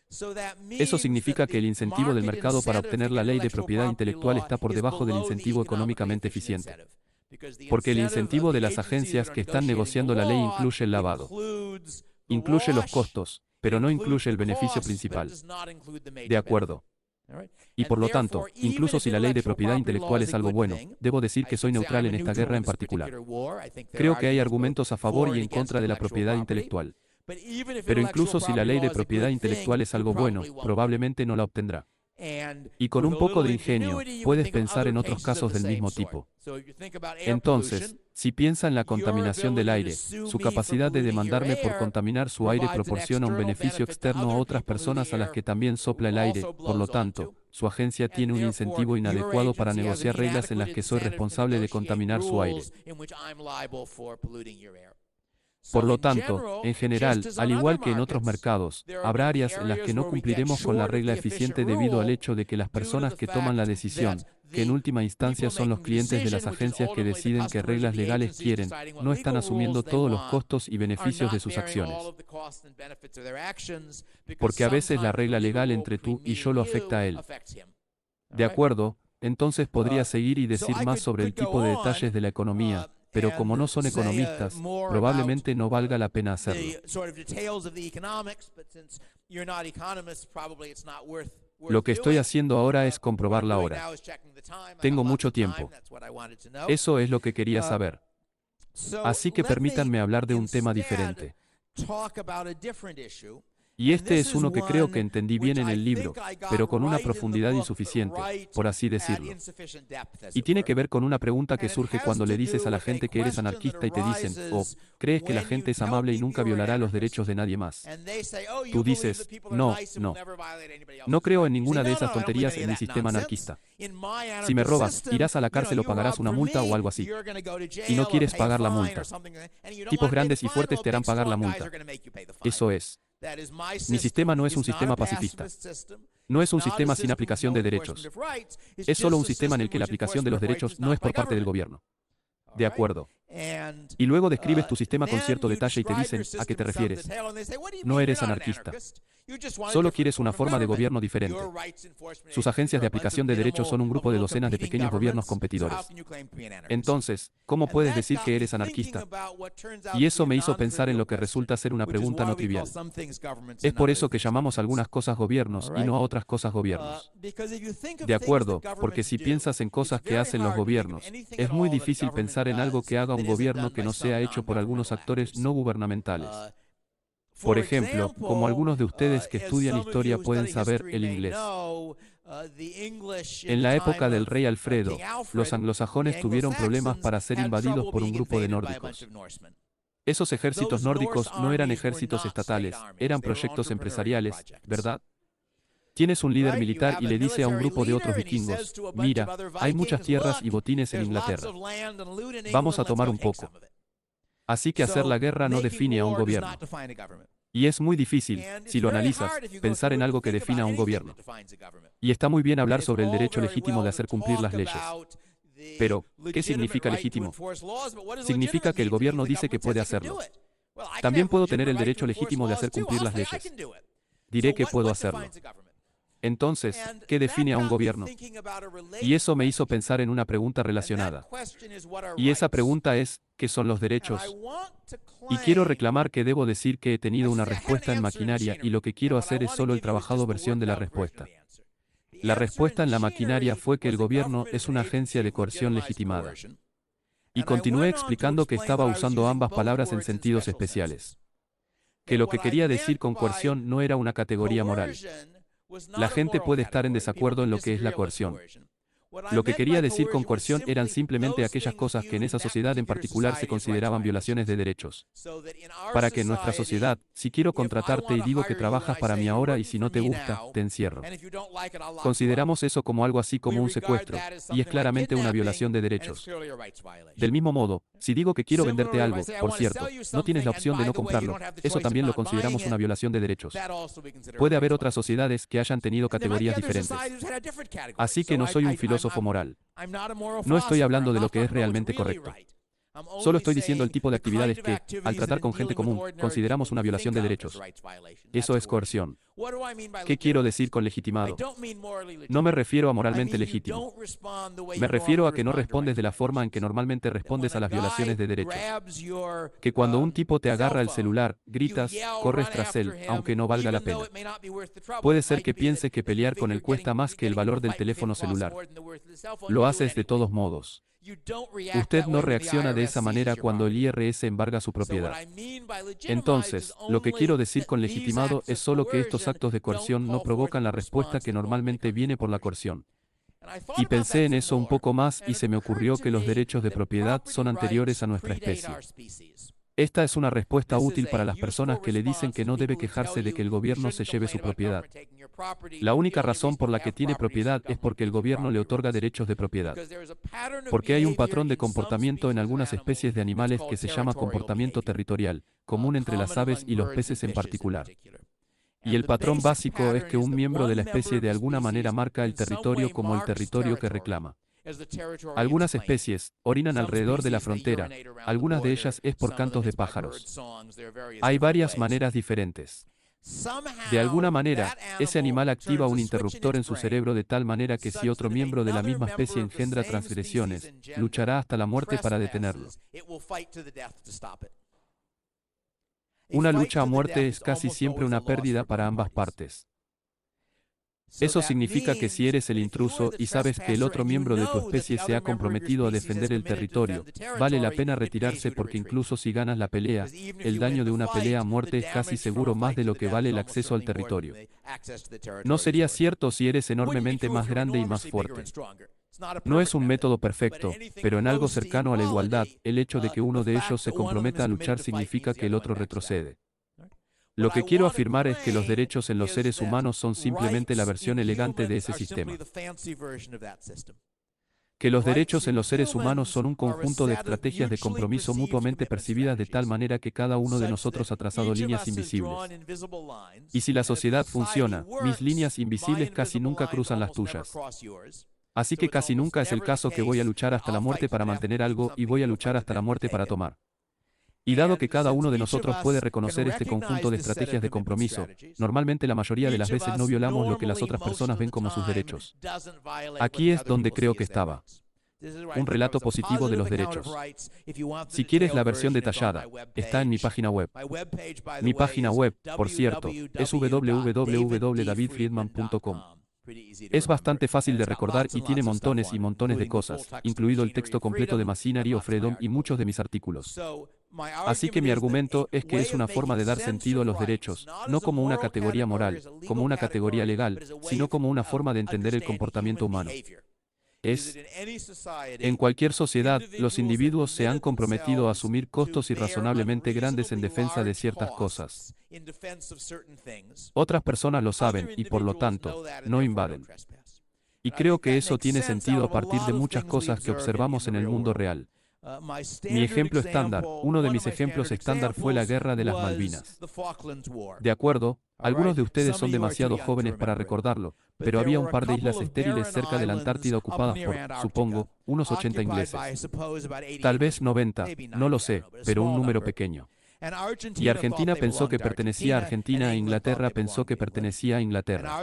Speaker 1: Eso significa que el incentivo del mercado para obtener la ley de propiedad intelectual está por debajo del incentivo económicamente eficiente. Porque el incentivo de las agencias que están negociando la ley incluye el lavado. Incluye los costos, pero no incluye el beneficio principal. De acuerdo. Y por lo tanto, incluso si la ley de propiedad intelectual es algo bueno, debo decir que soy neutral en esta guerra en particular. Creo que hay argumentos a favor y en contra de la propiedad intelectual. Pero incluso si la ley de propiedad intelectual es algo bueno, probablemente no la obtendrá. Y con un poco de ingenio, puedes pensar en otros casos del mismo tipo. Entonces, si piensa en la contaminación del aire, su capacidad de demandarme por contaminar su aire proporciona un beneficio externo a otras personas a las que también sopla el aire, por lo tanto, su agencia tiene un incentivo inadecuado para negociar reglas en las que soy responsable de contaminar su aire. Por lo tanto, en general, al igual que en otros mercados, habrá áreas en las que no cumpliremos con la regla eficiente debido al hecho de que las personas que toman la decisión, que en última instancia son los clientes de las agencias que deciden qué reglas legales quieren, no están asumiendo todos los costos y beneficios de sus acciones. Porque a veces la regla legal entre tú y yo lo afecta a él. De acuerdo, entonces podría seguir y decir más sobre el tipo de detalles de la economía, pero como no son economistas, probablemente no valga la pena hacerlo. Lo que estoy haciendo ahora es comprobar la hora. Tengo mucho tiempo. Eso es lo que quería saber. Así que permítanme hablar de un tema diferente. Y este es uno que creo que entendí bien en el libro, pero con una profundidad insuficiente, por así decirlo. Y tiene que ver con una pregunta que surge cuando le dices a la gente que eres anarquista y te dicen, oh, ¿crees que la gente es amable y nunca violará los derechos de nadie más? Tú dices, no, no. No creo en ninguna de esas tonterías en mi sistema anarquista. Si me robas, irás a la cárcel o pagarás una multa o algo así. Y no quieres pagar la multa. Tipos grandes y fuertes te harán pagar la multa. Eso es. Mi sistema no es un sistema pacifista. No es un sistema sin aplicación de derechos. Es solo un sistema en el que la aplicación de los derechos no es por parte del gobierno. De acuerdo. Y luego describes tu sistema con cierto detalle y te dicen, ¿a qué te refieres? No eres anarquista. Solo quieres una forma de gobierno diferente. Sus agencias de aplicación de derechos son un grupo de docenas de pequeños gobiernos competidores. Entonces, ¿cómo puedes decir que eres anarquista? Y eso me hizo pensar en lo que resulta ser una pregunta no trivial. Es por eso que llamamos a algunas cosas gobiernos y no a otras cosas gobiernos. De acuerdo, porque si piensas en cosas que hacen los gobiernos, es muy difícil pensar en algo que haga un gobierno que no sea hecho por algunos actores no gubernamentales. Por ejemplo, como algunos de ustedes que estudian historia pueden saber el inglés. En la época del rey Alfredo, los anglosajones tuvieron problemas para ser invadidos por un grupo de nórdicos. Esos ejércitos nórdicos no eran ejércitos estatales, eran proyectos empresariales, ¿verdad? Tienes un líder militar y le dice a un grupo de otros vikingos, mira, hay muchas tierras y botines en Inglaterra. Vamos a tomar un poco. Así que hacer la guerra no define a un gobierno. Y es muy difícil, si lo analizas, pensar en algo que defina a un gobierno. Y está muy bien hablar sobre el derecho legítimo de hacer cumplir las leyes. Pero, ¿qué significa legítimo? Significa que el gobierno dice que puede hacerlo. También puedo tener el derecho legítimo de hacer cumplir las leyes. Diré que puedo hacerlo. Entonces, ¿qué define a un gobierno? Y eso me hizo pensar en una pregunta relacionada. Y esa pregunta es, ¿qué son los derechos? Y quiero reclamar que debo decir que he tenido una respuesta en maquinaria y lo que quiero hacer es solo el trabajado versión de la respuesta. La respuesta en la maquinaria fue que el gobierno es una agencia de coerción legitimada. Y continué explicando que estaba usando ambas palabras en sentidos especiales. Que lo que quería decir con coerción no era una categoría moral. La gente puede estar en desacuerdo en lo que es la coerción. Lo que quería decir con coerción eran simplemente aquellas cosas que en esa sociedad en particular se consideraban violaciones de derechos. Para que en nuestra sociedad, si quiero contratarte y digo que trabajas para mí ahora y si no te gusta, te encierro. Consideramos eso como algo así como un secuestro, y es claramente una violación de derechos. Del mismo modo, si digo que quiero venderte algo, por cierto, no tienes la opción de no comprarlo, eso también lo consideramos una violación de derechos. Puede haber otras sociedades que hayan tenido categorías diferentes. Así que no soy un filósofo moral. No estoy hablando de lo que es realmente correcto. Solo estoy diciendo el tipo de actividades que, al tratar con gente común, consideramos una violación de derechos. Eso es coerción. ¿Qué quiero decir con legitimado? No me refiero a moralmente legítimo. Me refiero a que no respondes de la forma en que normalmente respondes a las violaciones de derechos. Que cuando un tipo te agarra el celular, gritas, corres tras él, aunque no valga la pena. Puede ser que pienses que pelear con él cuesta más que el valor del teléfono celular. Lo haces de todos modos. Usted no reacciona de esa manera cuando el IRS embarga su propiedad. Entonces, lo que quiero decir con legitimado es solo que estos actos de coerción no provocan la respuesta que normalmente viene por la coerción. Y pensé en eso un poco más y se me ocurrió que los derechos de propiedad son anteriores a nuestra especie. Esta es una respuesta útil para las personas que le dicen que no debe quejarse de que el gobierno se lleve su propiedad. La única razón por la que tiene propiedad es porque el gobierno le otorga derechos de propiedad. Porque hay un patrón de comportamiento en algunas especies de animales que se llama comportamiento territorial, común entre las aves y los peces en particular. Y el patrón básico es que un miembro de la especie de alguna manera marca el territorio como el territorio que reclama. Algunas especies orinan alrededor de la frontera, algunas de ellas es por cantos de pájaros. Hay varias maneras diferentes. De alguna manera, ese animal activa un interruptor en su cerebro de tal manera que si otro miembro de la misma especie engendra transgresiones, luchará hasta la muerte para detenerlo. Una lucha a muerte es casi siempre una pérdida para ambas partes. Eso significa que si eres el intruso y sabes que el otro miembro de tu especie se ha comprometido a defender el territorio, vale la pena retirarse porque incluso si ganas la pelea, el daño de una pelea a muerte es casi seguro más de lo que vale el acceso al territorio. No sería cierto si eres enormemente más grande y más fuerte. No es un método perfecto, pero en algo cercano a la igualdad, el hecho de que uno de ellos se comprometa a luchar significa que el otro retrocede. Lo que quiero afirmar es que los derechos en los seres humanos son simplemente la versión elegante de ese sistema. Que los derechos en los seres humanos son un conjunto de estrategias de compromiso mutuamente percibidas de tal manera que cada uno de nosotros ha trazado líneas invisibles. Y si la sociedad funciona, mis líneas invisibles casi nunca cruzan las tuyas. Así que casi nunca es el caso que voy a luchar hasta la muerte para mantener algo y voy a luchar hasta la muerte para tomar. Y dado que cada uno de nosotros puede reconocer este conjunto de estrategias de compromiso, normalmente la mayoría de las veces no violamos lo que las otras personas ven como sus derechos. Aquí es donde creo que estaba. Un relato positivo de los derechos. Si quieres la versión detallada, está en mi página web. Mi página web, por cierto, es www.davidfriedman.com. Es bastante fácil de recordar y tiene montones y montones de cosas, incluido el texto completo de Machinery of Freedom y muchos de mis artículos. Así que mi argumento es que es una forma de dar sentido a los derechos, no como una categoría moral, como una categoría legal, sino como una forma de entender el comportamiento humano. En cualquier sociedad, los individuos se han comprometido a asumir costos irrazonablemente grandes en defensa de ciertas cosas. Otras personas lo saben y, por lo tanto, no invaden. Y creo que eso tiene sentido a partir de muchas cosas que observamos en el mundo real. Mi ejemplo estándar, uno de mis ejemplos estándar fue la Guerra de las Malvinas. De acuerdo, algunos de ustedes son demasiado jóvenes para recordarlo, pero había un par de islas estériles cerca de la Antártida ocupadas por, supongo, unos 80 ingleses. Tal vez 90, no lo sé, pero un número pequeño. Y Argentina pensó que pertenecía a Argentina e Inglaterra pensó que pertenecía a Inglaterra.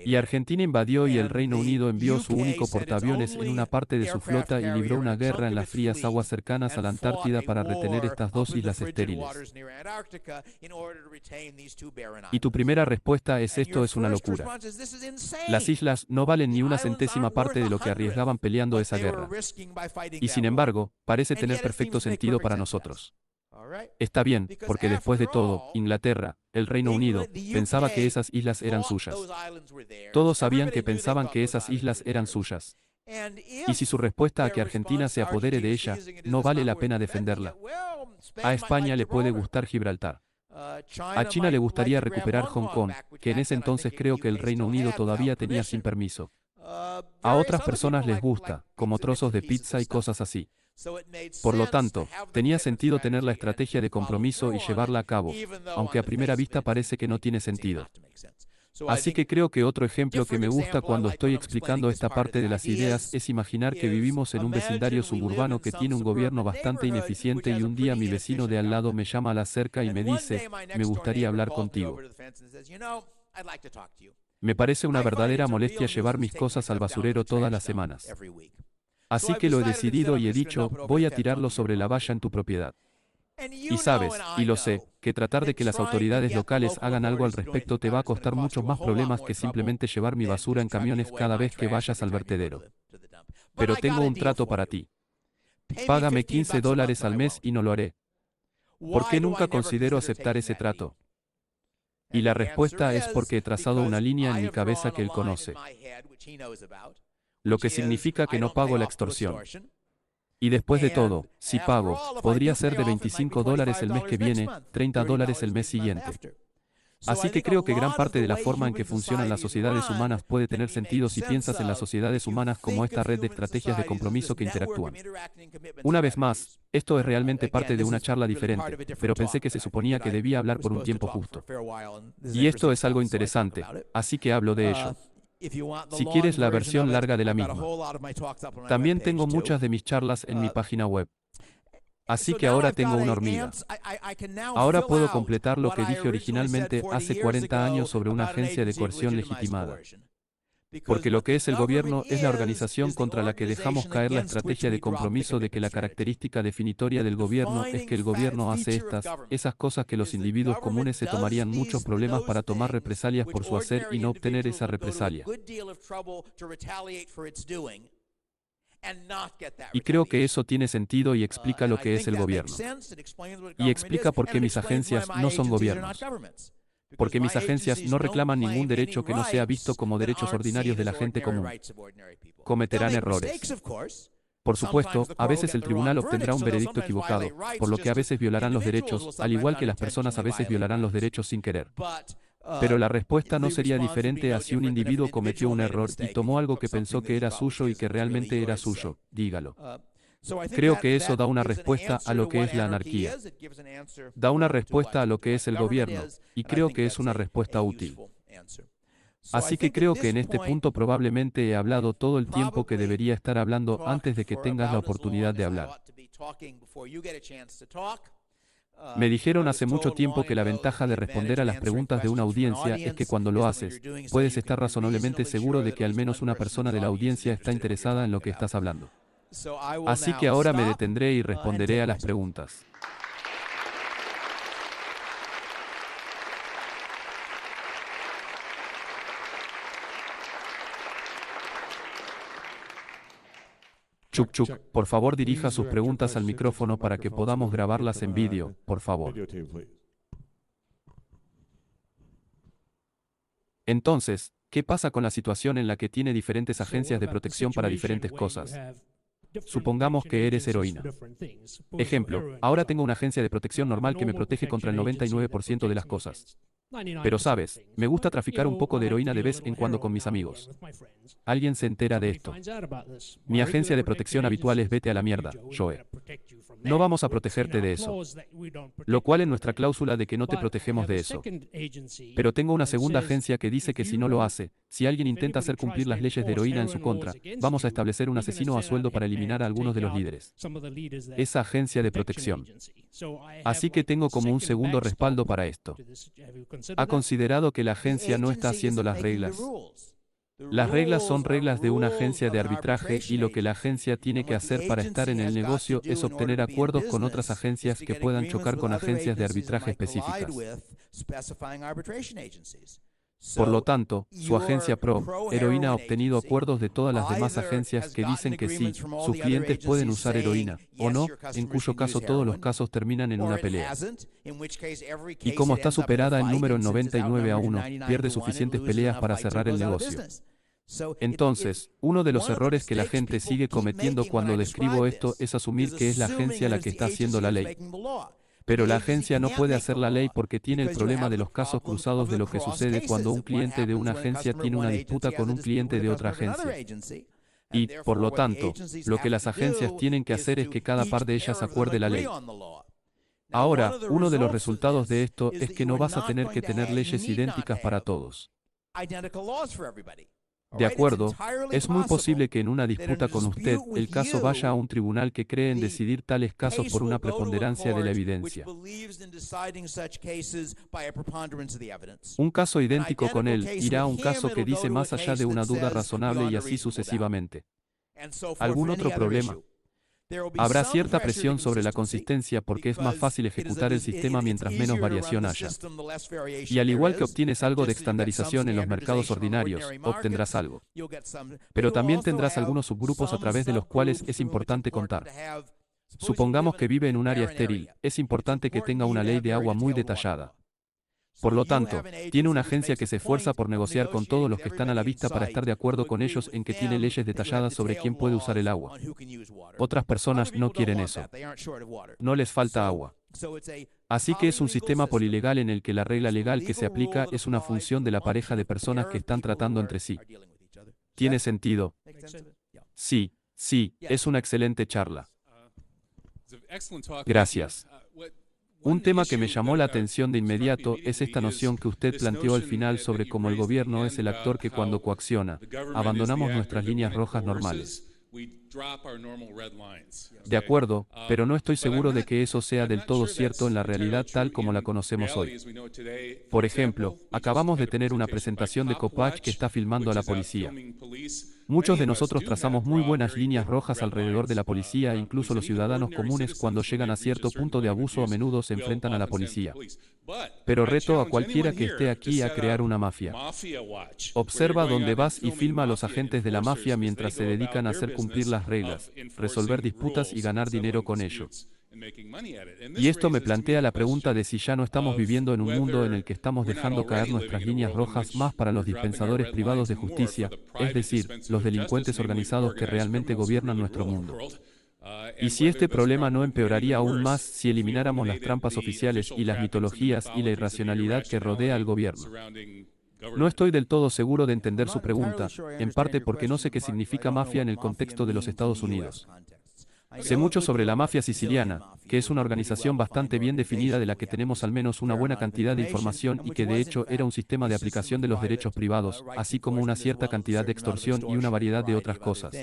Speaker 1: Y Argentina invadió y el Reino Unido envió su único portaaviones en una parte de su flota y libró una guerra en las frías aguas cercanas a la Antártida para retener estas dos islas estériles. Y tu primera respuesta es: esto es una locura. Las islas no valen ni una centésima parte de lo que arriesgaban peleando esa guerra. Y sin embargo, parece tener perfecto sentido para nosotros. Está bien, porque después de todo, Inglaterra, el Reino Unido, pensaba que esas islas eran suyas. Todos sabían que pensaban que esas islas eran suyas. Y si su respuesta a que Argentina se apodere de ella, no vale la pena defenderla. A España le puede gustar Gibraltar. A China le gustaría recuperar Hong Kong, que en ese entonces creo que el Reino Unido todavía tenía sin permiso. A otras personas les gusta, como trozos de pizza y cosas así. Por lo tanto, tenía sentido tener la estrategia de compromiso y llevarla a cabo, aunque a primera vista parece que no tiene sentido. Así que creo que otro ejemplo que me gusta cuando estoy explicando esta parte de las ideas es imaginar que vivimos en un vecindario suburbano que tiene un gobierno bastante ineficiente y un día mi vecino de al lado me llama a la cerca y me dice: me gustaría hablar contigo. Me parece una verdadera molestia llevar mis cosas al basurero todas las semanas. Así que lo he decidido y he dicho: voy a tirarlo sobre la valla en tu propiedad. Y sabes, y lo sé, que tratar de que las autoridades locales hagan algo al respecto te va a costar muchos más problemas que simplemente llevar mi basura en camiones cada vez que vayas al vertedero. Pero tengo un trato para ti. Págame $15 al mes y no lo haré. ¿Por qué nunca considero aceptar ese trato? Y la respuesta es porque he trazado una línea en mi cabeza que él conoce. Lo que significa que no pago la extorsión. Y después de todo, si pago, podría ser de $25 el mes que viene, $30 el mes siguiente. Así que creo que gran parte de la forma en que funcionan las sociedades humanas puede tener sentido si piensas en las sociedades humanas como esta red de estrategias de compromiso que interactúan. Una vez más, esto es realmente parte de una charla diferente, pero pensé que se suponía que debía hablar por un tiempo justo. Y esto es algo interesante, así que hablo de ello. Si quieres la versión larga de la misma. También tengo muchas de mis charlas en mi página web. Así que ahora tengo una hormiga. Ahora puedo completar lo que dije originalmente hace 40 años sobre una agencia de coerción legitimada. Porque lo que es el gobierno es la organización contra la que dejamos caer la estrategia de compromiso de que la característica definitoria del gobierno es que el gobierno hace esas cosas que los individuos comunes se tomarían muchos problemas para tomar represalias por su hacer y no obtener esa represalia. Y creo que eso tiene sentido y explica lo que es el gobierno. Y explica por qué mis agencias no son gobiernos. Porque mis agencias no reclaman ningún derecho que no sea visto como derechos ordinarios de la gente común. Cometerán errores. Por supuesto, a veces el tribunal obtendrá un veredicto equivocado, por lo que a veces violarán los derechos, al igual que las personas a veces violarán los derechos sin querer. Pero la respuesta no sería diferente a si un individuo cometió un error y tomó algo que pensó que era suyo y que realmente era suyo. Dígalo. Creo que eso da una respuesta a lo que es la anarquía. Da una respuesta a lo que es el gobierno, y creo que es una respuesta útil. Así que creo que en este punto probablemente he hablado todo el tiempo que debería estar hablando antes de que tengas la oportunidad de hablar. Me dijeron hace mucho tiempo que la ventaja de responder a las preguntas de una audiencia es que cuando lo haces, puedes estar razonablemente seguro de que al menos una persona de la audiencia está interesada en lo que estás hablando. Así que ahora me detendré y responderé a las preguntas. Chuck Chuck, por favor dirija sus preguntas al micrófono para que podamos grabarlas en vídeo, por favor. Entonces, ¿qué pasa con la situación en la que tiene diferentes agencias de protección para diferentes cosas? Supongamos que eres heroína. Ejemplo, ahora tengo una agencia de protección normal que me protege contra el 99% de las cosas. Pero sabes, me gusta traficar un poco de heroína de vez en cuando con mis amigos. Alguien se entera de esto. Mi agencia de protección habitual es vete a la mierda, Joe. No vamos a protegerte de eso. Lo cual en nuestra cláusula de que no te protegemos de eso. Pero tengo una segunda agencia que dice que si no lo hace, si alguien intenta hacer cumplir las leyes de heroína en su contra, vamos a establecer un asesino a sueldo para eliminar a algunos de los líderes. Esa agencia de protección. Así que tengo como un segundo respaldo para esto. ¿Ha considerado que la agencia no está haciendo las reglas? Las reglas son reglas de una agencia de arbitraje y lo que la agencia tiene que hacer para estar en el negocio es obtener acuerdos con otras agencias que puedan chocar con agencias de arbitraje específicas. Por lo tanto, su agencia Pro Heroína ha obtenido acuerdos de todas las demás agencias que dicen que sí, sus clientes pueden usar heroína, o no, en cuyo caso todos los casos terminan en una pelea. Y como está superada en número en 99-1, pierde suficientes peleas para cerrar el negocio. Entonces, uno de los errores que la gente sigue cometiendo cuando describo esto es asumir que es la agencia la que está haciendo la ley. Pero la agencia no puede hacer la ley porque tiene el problema de los casos cruzados de lo que sucede cuando un cliente de una agencia tiene una disputa con un cliente de otra agencia. Y, por lo tanto, lo que las agencias tienen que hacer es que cada par de ellas acuerde la ley. Ahora, uno de los resultados de esto es que no vas a tener que tener leyes idénticas para todos. De acuerdo, es muy posible que en una disputa con usted, el caso vaya a un tribunal que cree en decidir tales casos por una preponderancia de la evidencia. Un caso idéntico con él irá a un caso que dice más allá de una duda razonable y así sucesivamente. ¿Algún otro problema? Habrá cierta presión sobre la consistencia porque es más fácil ejecutar el sistema mientras menos variación haya. Y al igual que obtienes algo de estandarización en los mercados ordinarios, obtendrás algo. Pero también tendrás algunos subgrupos a través de los cuales es importante contar. Supongamos que vive en un área estéril, es importante que tenga una ley de agua muy detallada. Por lo tanto, tiene una agencia que se esfuerza por negociar con todos los que están a la vista para estar de acuerdo con ellos en que tiene leyes detalladas sobre quién puede usar el agua. Otras personas no quieren eso. No les falta agua. Así que es un sistema polilegal en el que la regla legal que se aplica es una función de la pareja de personas que están tratando entre sí. ¿Tiene sentido? Sí, es una excelente charla. Gracias. Un tema que me llamó la atención de inmediato es esta noción que usted planteó al final sobre cómo el gobierno es el actor que cuando coacciona, abandonamos nuestras líneas rojas normales. De acuerdo, pero no estoy seguro de que eso sea del todo cierto en la realidad tal como la conocemos hoy. Por ejemplo, acabamos de tener una presentación de Kopach que está filmando a la policía. Muchos de nosotros trazamos muy buenas líneas rojas alrededor de la policía e incluso los ciudadanos comunes cuando llegan a cierto punto de abuso a menudo se enfrentan a la policía. Pero reto a cualquiera que esté aquí a crear una mafia. Observa dónde vas y filma a los agentes de la mafia mientras se dedican a hacer cumplir las reglas, resolver disputas y ganar dinero con ello. Y esto me plantea la pregunta de si ya no estamos viviendo en un mundo en el que estamos dejando caer nuestras líneas rojas más para los dispensadores privados de justicia, es decir, los delincuentes organizados que realmente gobiernan nuestro mundo. Y si este problema no empeoraría aún más si elimináramos las trampas oficiales y las mitologías y la irracionalidad que rodea al gobierno. No estoy del todo seguro de entender su pregunta, en parte porque no sé qué significa mafia en el contexto de los Estados Unidos. Sé mucho sobre la mafia siciliana, que es una organización bastante bien definida de la que tenemos al menos una buena cantidad de información y que de hecho era un sistema de aplicación de los derechos privados, así como una cierta cantidad de extorsión y una variedad de otras cosas.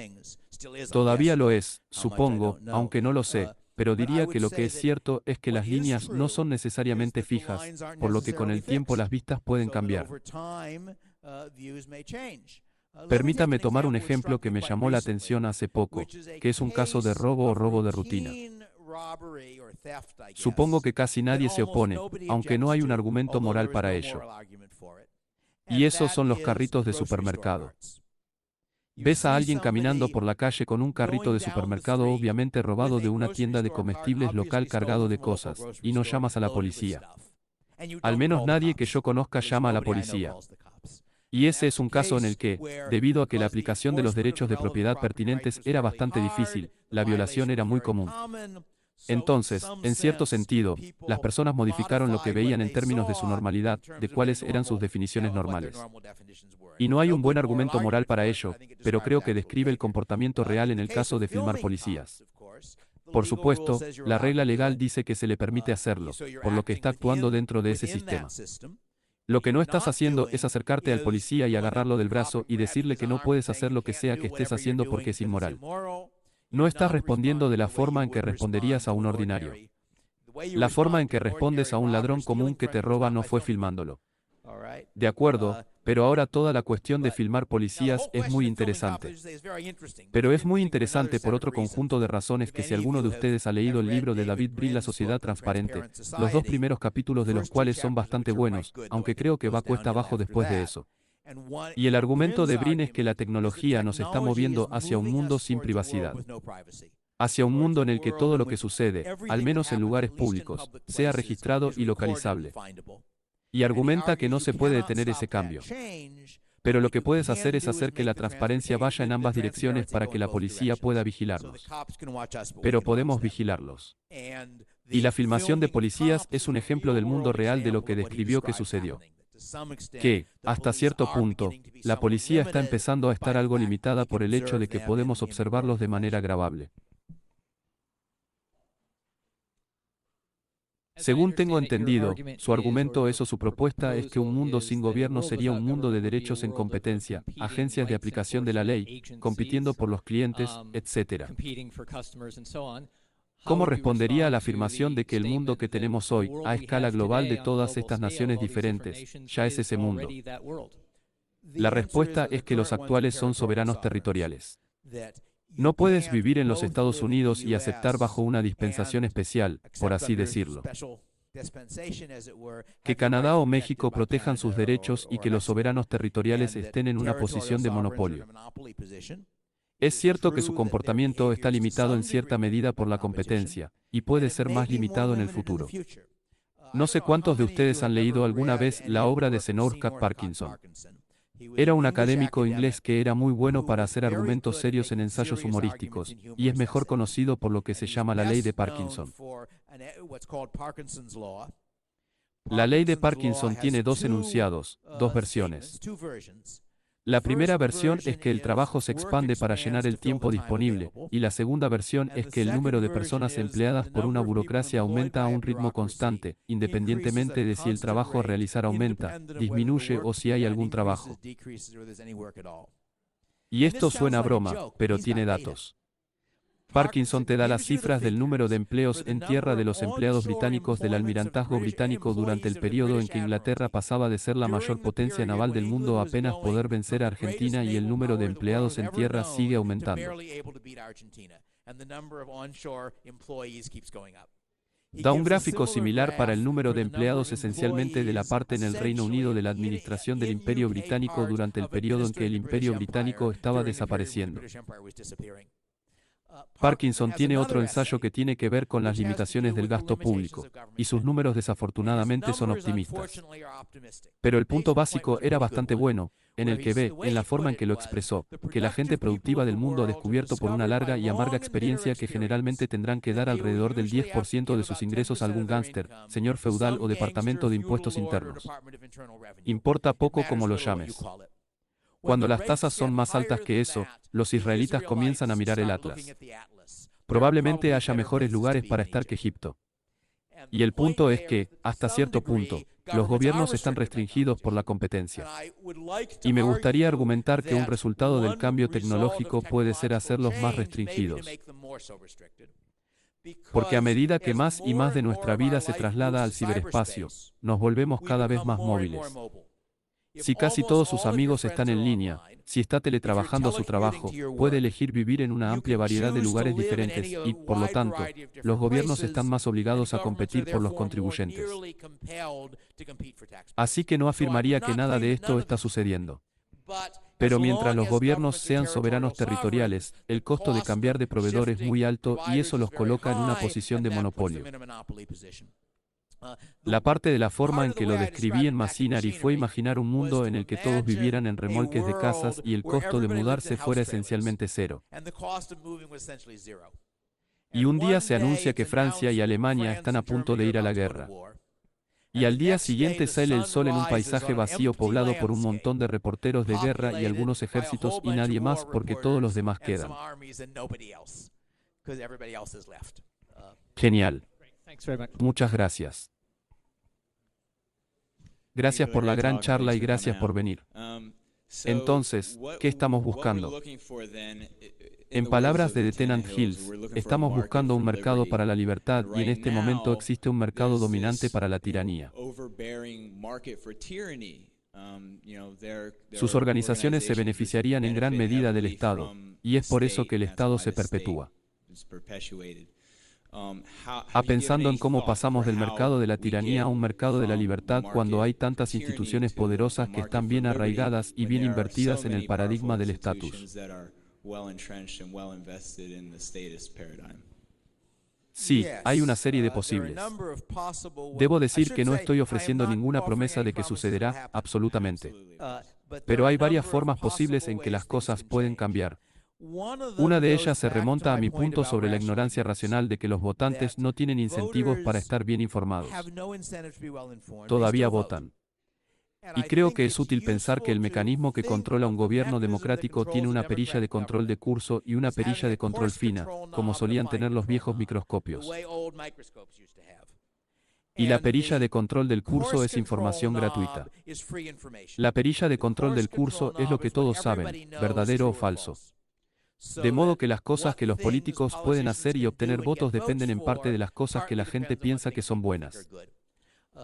Speaker 1: Todavía lo es, supongo, aunque no lo sé, pero diría que lo que es cierto es que las líneas no son necesariamente fijas, por lo que con el tiempo las vistas pueden cambiar. Permítame tomar un ejemplo que me llamó la atención hace poco, que es un caso de robo o robo de rutina. Supongo que casi nadie se opone, aunque no hay un argumento moral para ello. Y esos son los carritos de supermercado. Ves a alguien caminando por la calle con un carrito de supermercado obviamente robado de una tienda de comestibles local cargado de cosas, y no llamas a la policía. Al menos nadie que yo conozca llama a la policía. Y ese es un caso en el que, debido a que la aplicación de los derechos de propiedad pertinentes era bastante difícil, la violación era muy común. Entonces, en cierto sentido, las personas modificaron lo que veían en términos de su normalidad, de cuáles eran sus definiciones normales. Y no hay un buen argumento moral para ello, pero creo que describe el comportamiento real en el caso de filmar policías. Por supuesto, la regla legal dice que se le permite hacerlo, por lo que está actuando dentro de ese sistema. Lo que no estás haciendo es acercarte al policía y agarrarlo del brazo y decirle que no puedes hacer lo que sea que estés haciendo porque es inmoral. No estás respondiendo de la forma en que responderías a un ordinario. La forma en que respondes a un ladrón común que te roba no fue filmándolo. De acuerdo, pero ahora toda la cuestión de filmar policías es muy interesante. Pero es muy interesante por otro conjunto de razones que si alguno de ustedes ha leído el libro de David Brin La Sociedad Transparente, los dos primeros capítulos de los cuales son bastante buenos, aunque creo que va cuesta abajo después de eso. Y el argumento de Brin es que la tecnología nos está moviendo hacia un mundo sin privacidad. Hacia un mundo en el que todo lo que sucede, al menos en lugares públicos, sea registrado y localizable. Y argumenta que no se puede detener ese cambio. Pero lo que puedes hacer es hacer que la transparencia vaya en ambas direcciones para que la policía pueda vigilarnos. Pero podemos vigilarlos. Y la filmación de policías es un ejemplo del mundo real de lo que describió que sucedió. Que, hasta cierto punto, la policía está empezando a estar algo limitada por el hecho de que podemos observarlos de manera grabable. Según tengo entendido, su argumento o su propuesta es que un mundo sin gobierno sería un mundo de derechos en competencia, agencias de aplicación de la ley, compitiendo por los clientes, etc. ¿Cómo respondería a la afirmación de que el mundo que tenemos hoy, a escala global de todas estas naciones diferentes, ya es ese mundo? La respuesta es que los actuales son soberanos territoriales. No puedes vivir en los Estados Unidos y aceptar bajo una dispensación especial, por así decirlo, que Canadá o México protejan sus derechos y que los soberanos territoriales estén en una posición de monopolio. Es cierto que su comportamiento está limitado en cierta medida por la competencia, y puede ser más limitado en el futuro. No sé cuántos de ustedes han leído alguna vez la obra de Zenourka Parkinson. Era un académico inglés que era muy bueno para hacer argumentos serios en ensayos humorísticos, y es mejor conocido por lo que se llama la ley de Parkinson. La ley de Parkinson tiene dos enunciados, dos versiones. La primera versión es que el trabajo se expande para llenar el tiempo disponible, y la segunda versión es que el número de personas empleadas por una burocracia aumenta a un ritmo constante, independientemente de si el trabajo a realizar aumenta, disminuye o si hay algún trabajo. Y esto suena a broma, pero tiene datos. Parkinson te da las cifras del número de empleos en tierra de los empleados británicos del almirantazgo británico durante el periodo en que Inglaterra pasaba de ser la mayor potencia naval del mundo a apenas poder vencer a Argentina, y el número de empleados en tierra sigue aumentando. Da un gráfico similar para el número de empleados esencialmente de la parte en el Reino Unido de la administración del Imperio Británico durante el periodo en que el Imperio Británico estaba desapareciendo. Parkinson tiene otro ensayo que tiene que ver con las limitaciones del gasto público, y sus números desafortunadamente son optimistas. Pero el punto básico era bastante bueno, en el que ve, en la forma en que lo expresó, que la gente productiva del mundo ha descubierto por una larga y amarga experiencia que generalmente tendrán que dar alrededor del 10% de sus ingresos a algún gángster, señor feudal o departamento de impuestos internos. Importa poco cómo lo llames. Cuando las tasas son más altas que eso, los israelitas comienzan a mirar el Atlas. Probablemente haya mejores lugares para estar que Egipto. Y el punto es que, hasta cierto punto, los gobiernos están restringidos por la competencia. Y me gustaría argumentar que un resultado del cambio tecnológico puede ser hacerlos más restringidos. Porque a medida que más y más de nuestra vida se traslada al ciberespacio, nos volvemos cada vez más móviles. Si casi todos sus amigos están en línea, si está teletrabajando a su trabajo, puede elegir vivir en una amplia variedad de lugares diferentes y, por lo tanto, los gobiernos están más obligados a competir por los contribuyentes. Así que no afirmaría que nada de esto está sucediendo. Pero mientras los gobiernos sean soberanos territoriales, el costo de cambiar de proveedor es muy alto y eso los coloca en una posición de monopolio. La parte de la forma en que lo describí en Machinery fue imaginar un mundo en el que todos vivieran en remolques de casas y el costo de mudarse fuera esencialmente cero. Y un día se anuncia que Francia y Alemania están a punto de ir a la guerra. Y al día siguiente sale el sol en un paisaje vacío poblado por un montón de reporteros de guerra y algunos ejércitos y nadie más porque todos los demás quedan. Genial. Muchas gracias. Gracias por la gran charla y gracias por venir. Entonces, ¿qué estamos buscando? En palabras de The Tenant Hills, estamos buscando un mercado para la libertad y en este momento existe un mercado dominante para la tiranía. Sus organizaciones se beneficiarían en gran medida del Estado, y es por eso que el Estado se perpetúa. Pensando en cómo pasamos del mercado de la tiranía a un mercado de la libertad cuando hay tantas instituciones poderosas que están bien arraigadas y bien invertidas en el paradigma del estatus. Sí, hay una serie de posibles. Debo decir que no estoy ofreciendo ninguna promesa de que sucederá, absolutamente. Pero hay varias formas posibles en que las cosas pueden cambiar. Una de ellas se remonta a mi punto sobre la ignorancia racional de que los votantes no tienen incentivos para estar bien informados. Todavía votan. Y creo que es útil pensar que el mecanismo que controla un gobierno democrático tiene una perilla de control de curso y una perilla de control fina, como solían tener los viejos microscopios. Y la perilla de control del curso es información gratuita. La perilla de control del curso es lo que todos saben, verdadero o falso. De modo que las cosas que los políticos pueden hacer y obtener votos dependen en parte de las cosas que la gente piensa que son buenas.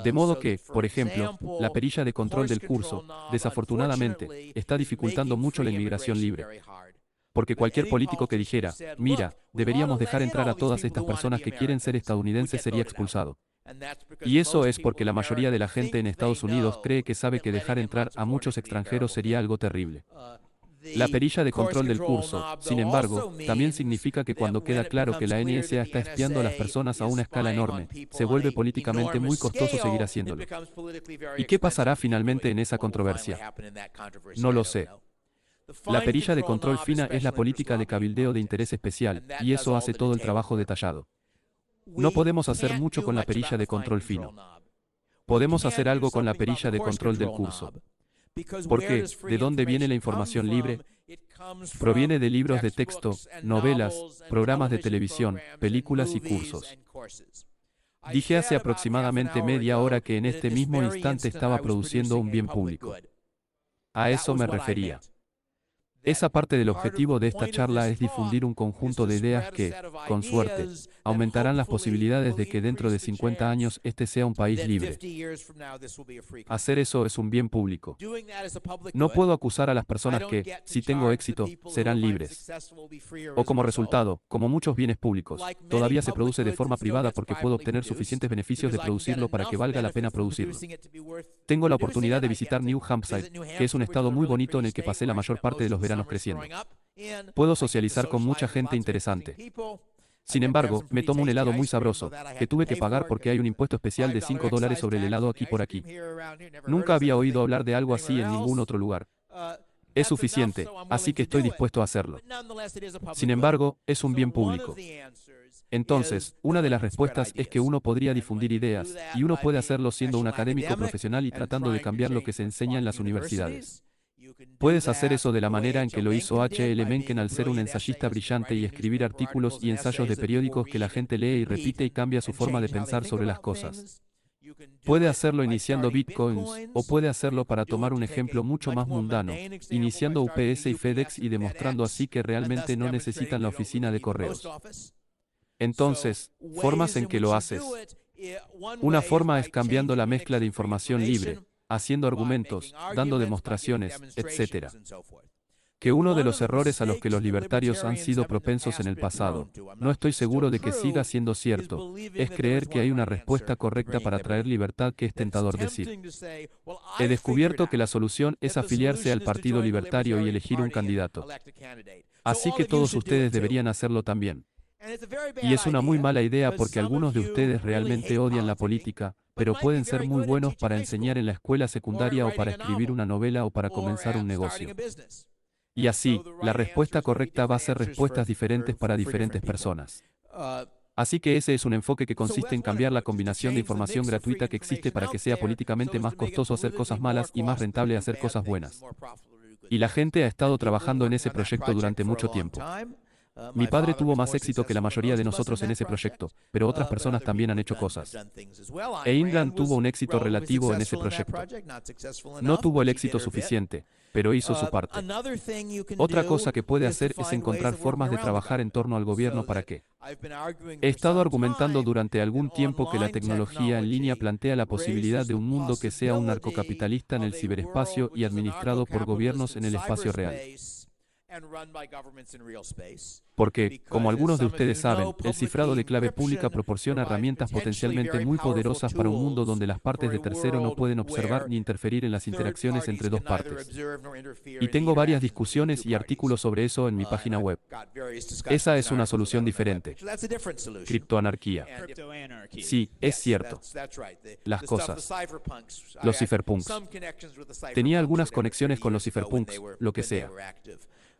Speaker 1: De modo que, por ejemplo, la perilla de control del curso, desafortunadamente, está dificultando mucho la inmigración libre. Porque cualquier político que dijera, mira, deberíamos dejar entrar a todas estas personas que quieren ser estadounidenses sería expulsado. Y eso es porque la mayoría de la gente en Estados Unidos cree que sabe que dejar entrar a muchos extranjeros sería algo terrible. La perilla de control del curso, sin embargo, también significa que cuando queda claro que la NSA está espiando a las personas a una escala enorme, se vuelve políticamente muy costoso seguir haciéndolo. ¿Y qué pasará finalmente en esa controversia? No lo sé. La perilla de control fina es la política de cabildeo de interés especial, y eso hace todo el trabajo detallado. No podemos hacer mucho con la perilla de control fino. Podemos hacer algo con la perilla de control del curso. Porque, ¿de dónde viene la información libre? Proviene de libros de texto, novelas, programas de televisión, películas y cursos. Dije hace aproximadamente media hora que en este mismo instante estaba produciendo un bien público. A eso me refería. Esa parte del objetivo de esta charla es difundir un conjunto de ideas que, con suerte, aumentarán las posibilidades de que dentro de 50 años este sea un país libre. Hacer eso es un bien público. No puedo acusar a las personas que, si tengo éxito, serán libres. O como resultado, como muchos bienes públicos, todavía se produce de forma privada porque puedo obtener suficientes beneficios de producirlo para que valga la pena producirlo. Tengo la oportunidad de visitar New Hampshire, que es un estado muy bonito en el que pasé la mayor parte de los veranos creciendo. Puedo socializar con mucha gente interesante. Sin embargo, me tomo un helado muy sabroso, que tuve que pagar porque hay un impuesto especial de $5 sobre el helado aquí por aquí. Nunca había oído hablar de algo así en ningún otro lugar. Es suficiente, así que estoy dispuesto a hacerlo. Sin embargo, es un bien público. Entonces, una de las respuestas es que uno podría difundir ideas, y uno puede hacerlo siendo un académico profesional y tratando de cambiar lo que se enseña en las universidades. Puedes hacer eso de la manera en que lo hizo H. L. Mencken al ser un ensayista brillante y escribir artículos y ensayos de periódicos que la gente lee y repite y cambia su forma de pensar sobre las cosas. Puede hacerlo iniciando bitcoins, o puede hacerlo para tomar un ejemplo mucho más mundano, iniciando UPS y FedEx y demostrando así que realmente no necesitan la oficina de correos. Entonces, formas en que lo haces. Una forma es cambiando la mezcla de información libre, haciendo argumentos, dando demostraciones, etc. Que uno de los errores a los que los libertarios han sido propensos en el pasado, no estoy seguro de que siga siendo cierto, es creer que hay una respuesta correcta para traer libertad, que es tentador decir. He descubierto que la solución es afiliarse al Partido Libertario y elegir un candidato. Así que todos ustedes deberían hacerlo también. Y es una muy mala idea porque algunos de ustedes realmente odian la política, pero pueden ser muy buenos para enseñar en la escuela secundaria o para escribir una novela o para comenzar un negocio. Y así, la respuesta correcta va a ser respuestas diferentes para diferentes personas. Así que ese es un enfoque que consiste en cambiar la combinación de información gratuita que existe para que sea políticamente más costoso hacer cosas malas y más rentable hacer cosas buenas. Y la gente ha estado trabajando en ese proyecto durante mucho tiempo. Mi padre tuvo más éxito que la mayoría de nosotros en ese proyecto, pero otras personas también han hecho cosas. E Inland tuvo un éxito relativo en ese proyecto. No tuvo el éxito suficiente, pero hizo su parte. Otra cosa que puede hacer es encontrar formas de trabajar en torno al gobierno para que. He estado argumentando durante algún tiempo que la tecnología en línea plantea la posibilidad de un mundo que sea un narcocapitalista en el ciberespacio y administrado por gobiernos en el espacio real. Porque, como algunos de ustedes saben, el cifrado de clave pública proporciona herramientas potencialmente muy poderosas para un mundo donde las partes de tercero no pueden observar ni interferir en las interacciones entre dos partes. Y tengo varias discusiones y artículos sobre eso en mi página web. Esa es una solución diferente. Criptoanarquía. Sí, es cierto. Las cosas. Los cypherpunks. Tenía algunas conexiones con los cypherpunks, lo que sea.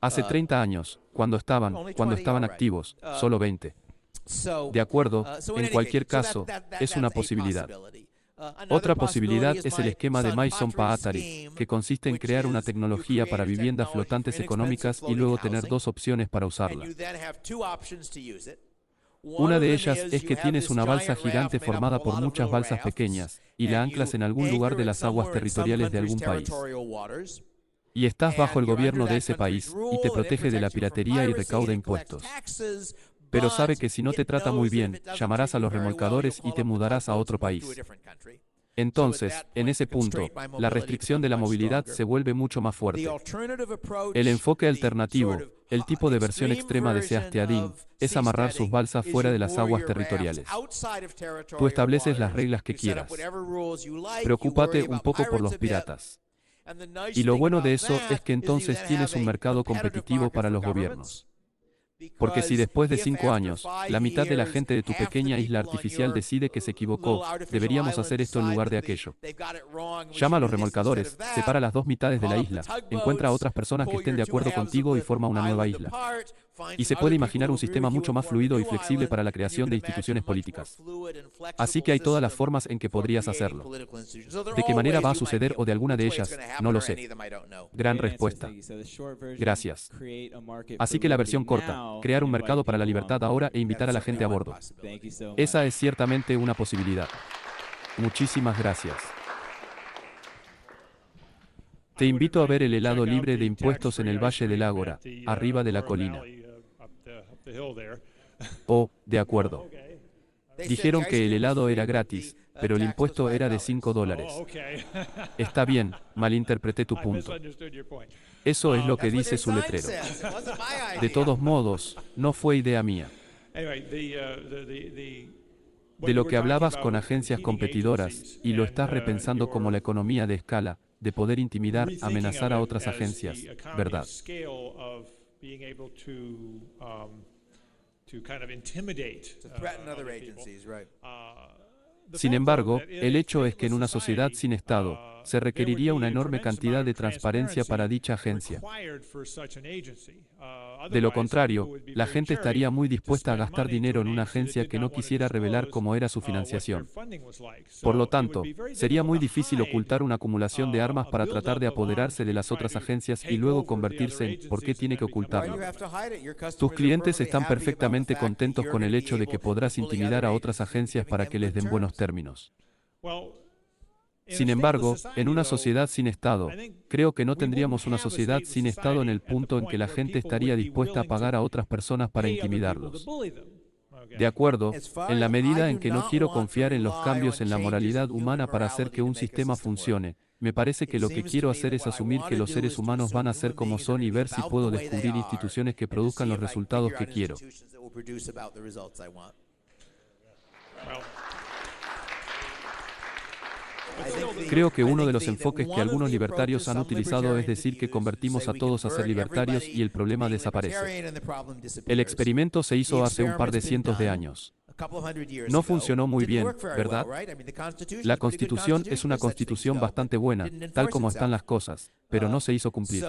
Speaker 1: Hace 30 años, cuando estaban activos, solo 20. De acuerdo, en cualquier caso, es una posibilidad. Otra posibilidad es el esquema de Mason-Paatari, que consiste en crear una tecnología para viviendas flotantes económicas y luego tener dos opciones para usarla. Una de ellas es que tienes una balsa gigante formada por muchas balsas pequeñas, y la anclas en algún lugar de las aguas territoriales de algún país. Y estás bajo el gobierno de ese país, y te protege de la piratería y recauda impuestos. Pero sabe que si no te trata muy bien, llamarás a los remolcadores y te mudarás a otro país. Entonces, en ese punto, la restricción de la movilidad se vuelve mucho más fuerte. El enfoque alternativo, el tipo de versión extrema de Seasteadin, es amarrar sus balsas fuera de las aguas territoriales. Tú estableces las reglas que quieras. Preocúpate un poco por los piratas. Y lo bueno de eso es que entonces tienes un mercado competitivo para los gobiernos. Porque si después de 5 años, la mitad de la gente de tu pequeña isla artificial decide que se equivocó, deberíamos hacer esto en lugar de aquello. Llama a los remolcadores, separa las dos mitades de la isla, encuentra a otras personas que estén de acuerdo contigo y forma una nueva isla. Y se puede imaginar un sistema mucho más fluido y flexible para la creación de instituciones políticas. Así que hay todas las formas en que podrías hacerlo. ¿De qué manera va a suceder o de alguna de ellas? No lo sé. Gran respuesta. Gracias. Así que la versión corta, crear un mercado para la libertad ahora e invitar a la gente a bordo. Esa es ciertamente una posibilidad. Muchísimas gracias. Te invito a ver el helado libre de impuestos en el Valle del Ágora, arriba de la colina. Oh, de acuerdo. Dijeron que el helado era gratis, pero el impuesto era de $5. Está bien, malinterpreté tu punto. Eso es lo que dice su letrero. De todos modos, no fue idea mía. De lo que hablabas con agencias competidoras, y lo estás repensando como la economía de escala, de poder intimidar, amenazar a otras agencias, ¿verdad?
Speaker 2: being able to kind of intimidate
Speaker 3: threaten other
Speaker 2: other people.
Speaker 3: agencies, right?
Speaker 1: Sin embargo, el hecho es que en una sociedad sin Estado, se requeriría una enorme cantidad de transparencia para dicha agencia. De lo contrario, la gente estaría muy dispuesta a gastar dinero en una agencia que no quisiera revelar cómo era su financiación. Por lo tanto, sería muy difícil ocultar una acumulación de armas para tratar de apoderarse de las otras agencias y luego convertirse en ¿por qué tiene que ocultarlo? Tus clientes están perfectamente contentos con el hecho de que podrás intimidar a otras agencias para que les den buenos términos. Sin embargo, en una sociedad sin Estado, creo que no tendríamos una sociedad sin Estado en el punto en que la gente estaría dispuesta a pagar a otras personas para intimidarlos. De acuerdo, en la medida en que no quiero confiar en los cambios en la moralidad humana para hacer que un sistema funcione, me parece que lo que quiero hacer es asumir que los seres humanos van a ser como son y ver si puedo descubrir instituciones que produzcan los resultados que quiero. Creo que uno de los enfoques que algunos libertarios han utilizado es decir que convertimos a todos a ser libertarios y el problema desaparece. El experimento se hizo hace un par de cientos de años. No funcionó muy bien, ¿verdad? La Constitución es una constitución bastante buena, tal como están las cosas, pero no se hizo cumplir.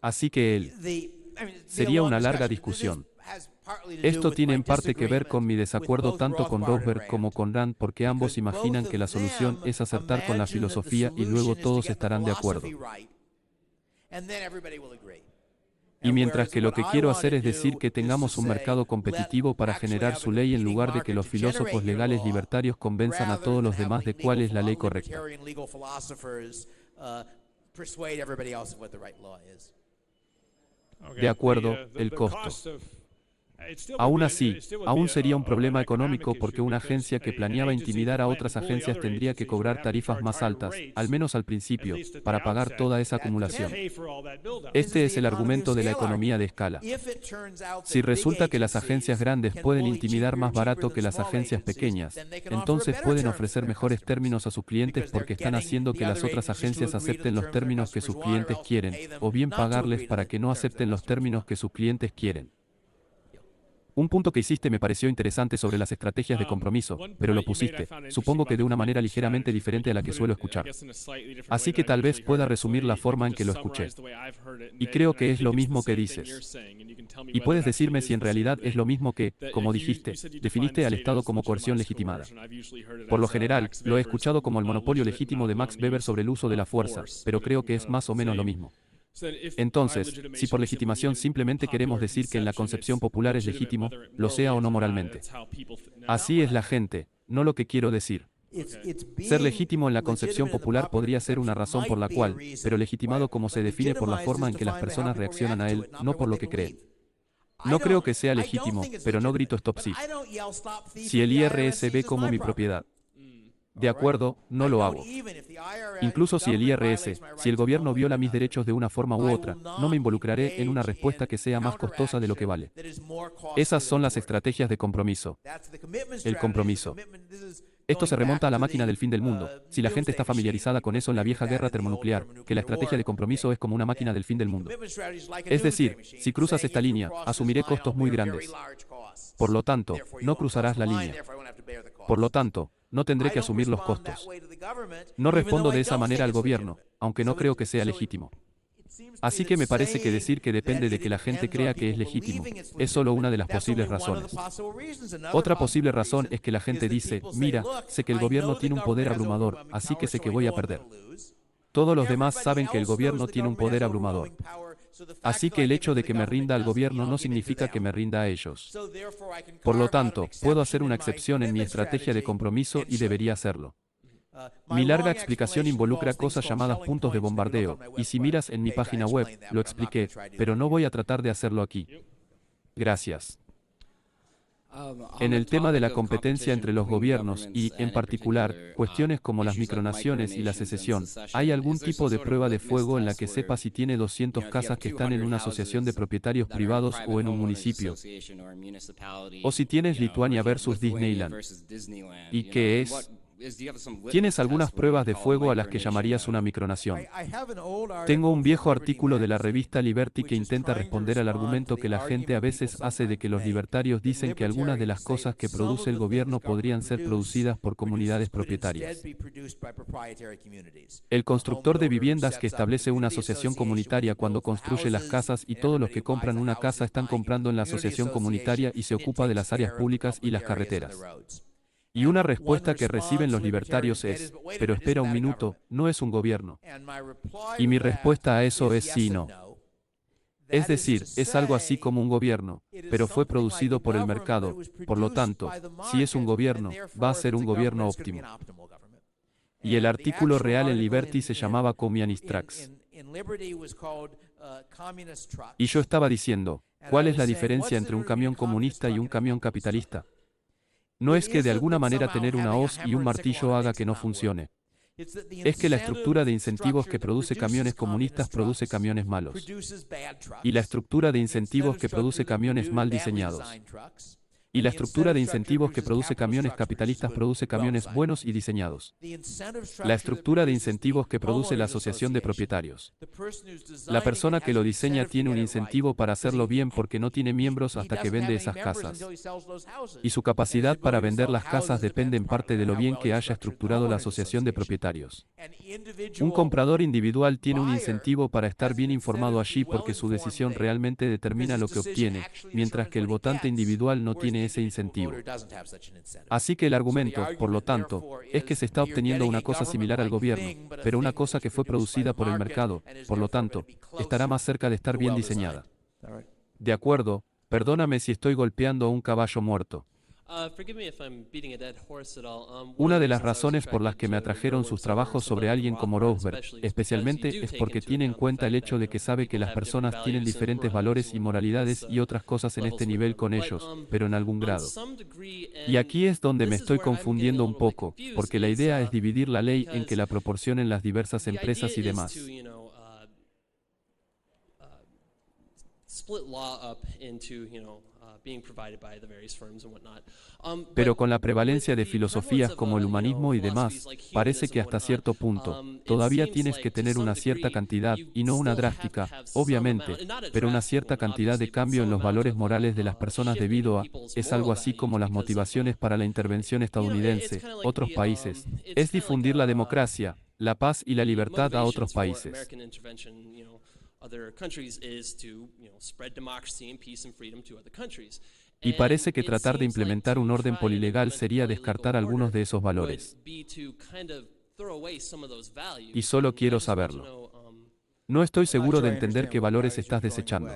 Speaker 1: Así que sería una larga discusión. Esto tiene en parte que ver con mi desacuerdo tanto con Rothbard como con Rand porque ambos imaginan que la solución es acertar con la filosofía y luego todos estarán de acuerdo. Y mientras que lo que quiero hacer es decir que tengamos un mercado competitivo para generar su ley en lugar de que los filósofos legales libertarios convenzan a todos los demás de cuál es la ley correcta. De acuerdo, el costo. Aún así, aún sería un problema económico porque una agencia que planeaba intimidar a otras agencias tendría que cobrar tarifas más altas, al menos al principio, para pagar toda esa acumulación. Este es el argumento de la economía de escala. Si resulta que las agencias grandes pueden intimidar más barato que las agencias pequeñas, entonces pueden ofrecer mejores términos a sus clientes porque están haciendo que las otras agencias acepten los términos que sus clientes quieren, o bien pagarles para que no acepten los términos que sus clientes quieren. Un punto que hiciste me pareció interesante sobre las estrategias de compromiso, pero lo pusiste, supongo que de una manera ligeramente diferente a la que suelo escuchar. Así que tal vez pueda resumir la forma en que lo escuché. Y creo que es lo mismo que dices. Y puedes decirme si en realidad es lo mismo que, como dijiste, definiste al Estado como coerción legitimada. Por lo general, lo he escuchado como el monopolio legítimo de Max Weber sobre el uso de la fuerza, pero creo que es más o menos lo mismo. Entonces, si por legitimación simplemente queremos decir que en la concepción popular es legítimo, lo sea o no moralmente. Así es la gente, no lo que quiero decir. Ser legítimo en la concepción popular podría ser una razón por la cual, pero legitimado como se define por la forma en que las personas reaccionan a él, no por lo que creen. No creo que sea legítimo, pero no grito stop thief. Si el IRS ve como mi propiedad. De acuerdo, no lo hago. Incluso si el IRS, si el gobierno viola mis derechos de una forma u otra, no me involucraré en una respuesta que sea más costosa de lo que vale. Esas son las estrategias de compromiso. El compromiso. Esto se remonta a la máquina del fin del mundo. Si la gente está familiarizada con eso en la vieja guerra termonuclear, que la estrategia de compromiso es como una máquina del fin del mundo. Es decir, si cruzas esta línea, asumiré costos muy grandes. Por lo tanto, no cruzarás la línea. Por lo tanto, no tendré que asumir los costos. No respondo de esa manera al gobierno, aunque no creo que sea legítimo. Así que me parece que decir que depende de que la gente crea que es legítimo, es solo una de las posibles razones. Otra posible razón es que la gente dice, mira, sé que el gobierno tiene un poder abrumador, así que sé que voy a perder. Todos los demás saben que el gobierno tiene un poder abrumador. Así que el hecho de que me rinda al gobierno no significa que me rinda a ellos. Por lo tanto, puedo hacer una excepción en mi estrategia de compromiso y debería hacerlo. Mi larga explicación involucra cosas llamadas puntos de bombardeo, y si miras en mi página web, lo expliqué, pero no voy a tratar de hacerlo aquí. Gracias. En el tema de la competencia entre los gobiernos y, en particular, cuestiones como las micronaciones y la secesión, ¿hay algún tipo de prueba de fuego en la que sepa si tiene 200 casas que están en una asociación de propietarios privados o en un municipio? O si tienes Lituania versus Disneyland. ¿Y qué es? ¿Tienes algunas pruebas de fuego a las que llamarías una micronación? Tengo un viejo artículo de la revista Liberty que intenta responder al argumento que la gente a veces hace de que los libertarios dicen que algunas de las cosas que produce el gobierno podrían ser producidas por comunidades propietarias. El constructor de viviendas que establece una asociación comunitaria cuando construye las casas y todos los que compran una casa están comprando en la asociación comunitaria y se ocupa de las áreas públicas y las carreteras. Y una respuesta que reciben los libertarios es, pero espera un minuto, no es un gobierno. Y mi respuesta a eso es sí y no. Es decir, es algo así como un gobierno, pero fue producido por el mercado, por lo tanto, si es un gobierno, va a ser un gobierno óptimo. Y el artículo real en Liberty se llamaba Communist Trucks. Y yo estaba diciendo, ¿cuál es la diferencia entre un camión comunista y un camión capitalista? No es que de alguna manera tener una hoz y un martillo haga que no funcione. Es que la estructura de incentivos que produce camiones comunistas produce camiones malos. Y la estructura de incentivos que produce camiones mal diseñados. Y la estructura de incentivos que produce camiones capitalistas produce camiones buenos y diseñados. La estructura de incentivos que produce la asociación de propietarios. La persona que lo diseña tiene un incentivo para hacerlo bien porque no tiene miembros hasta que vende esas casas. Y su capacidad para vender las casas depende en parte de lo bien que haya estructurado la asociación de propietarios. Un comprador individual tiene un incentivo para estar bien informado allí porque su decisión realmente determina lo que obtiene, mientras que el votante individual no tiene ese incentivo. Así que el argumento, por lo tanto, es que se está obteniendo una cosa similar al gobierno, pero una cosa que fue producida por el mercado, por lo tanto, estará más cerca de estar bien diseñada. De acuerdo, perdóname si estoy golpeando a un caballo muerto. Una de las razones por las que me atrajeron sus trabajos sobre alguien como Rothbard, especialmente, es porque tiene en cuenta el hecho de que sabe que las personas tienen diferentes valores y moralidades y otras cosas en este nivel con ellos, pero en algún grado. Y aquí es donde me estoy confundiendo un poco, porque la idea es dividir la ley en que la proporcionen las diversas empresas y demás. Pero con la prevalencia de filosofías como el humanismo y demás, parece que hasta cierto punto, todavía tienes que tener una cierta cantidad, y no una drástica, obviamente, pero una cierta cantidad de cambio en los valores morales de las personas debido a, es algo así como las motivaciones para la intervención estadounidense, otros países, es difundir la democracia, la paz y la libertad a otros países. Y parece que tratar de implementar un orden polilegal sería descartar algunos de esos valores. Y solo quiero saberlo. No estoy seguro de entender qué valores estás desechando.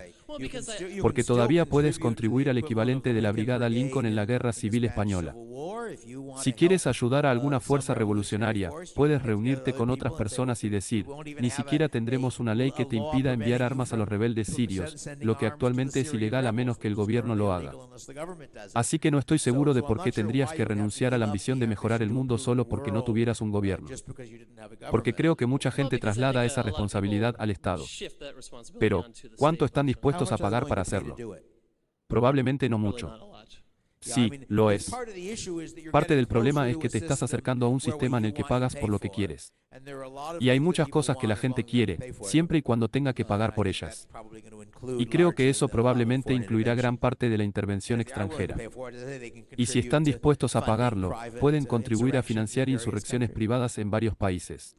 Speaker 1: Porque todavía puedes contribuir al equivalente de la Brigada Lincoln en la Guerra Civil Española. Si quieres ayudar a alguna fuerza revolucionaria, puedes reunirte con otras personas y decir, ni siquiera tendremos una ley que te impida enviar armas a los rebeldes sirios, lo que actualmente es ilegal a menos que el gobierno lo haga. Así que no estoy seguro de por qué tendrías que renunciar a la ambición de mejorar el mundo solo porque no tuvieras un gobierno. Porque creo que mucha gente traslada esa responsabilidad al Estado. Pero, ¿cuánto están dispuestos a pagar para hacerlo? Probablemente no mucho. Sí, lo es. Parte del problema es que te estás acercando a un sistema en el que pagas por lo que quieres. Y hay muchas cosas que la gente quiere, siempre y cuando tenga que pagar por ellas. Y creo que eso probablemente incluirá gran parte de la intervención extranjera. Y si están dispuestos a pagarlo, pueden contribuir a financiar insurrecciones privadas en varios países.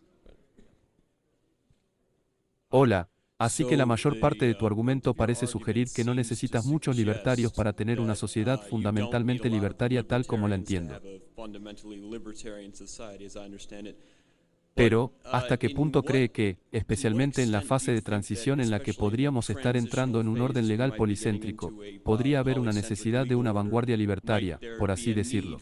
Speaker 1: Hola. Así que la mayor parte de tu argumento parece sugerir que no necesitas muchos libertarios para tener una sociedad fundamentalmente libertaria tal como la entiendo. Pero, ¿hasta qué punto cree que, especialmente en la fase de transición en la que podríamos estar entrando en un orden legal policéntrico, podría haber una necesidad de una vanguardia libertaria, por así decirlo?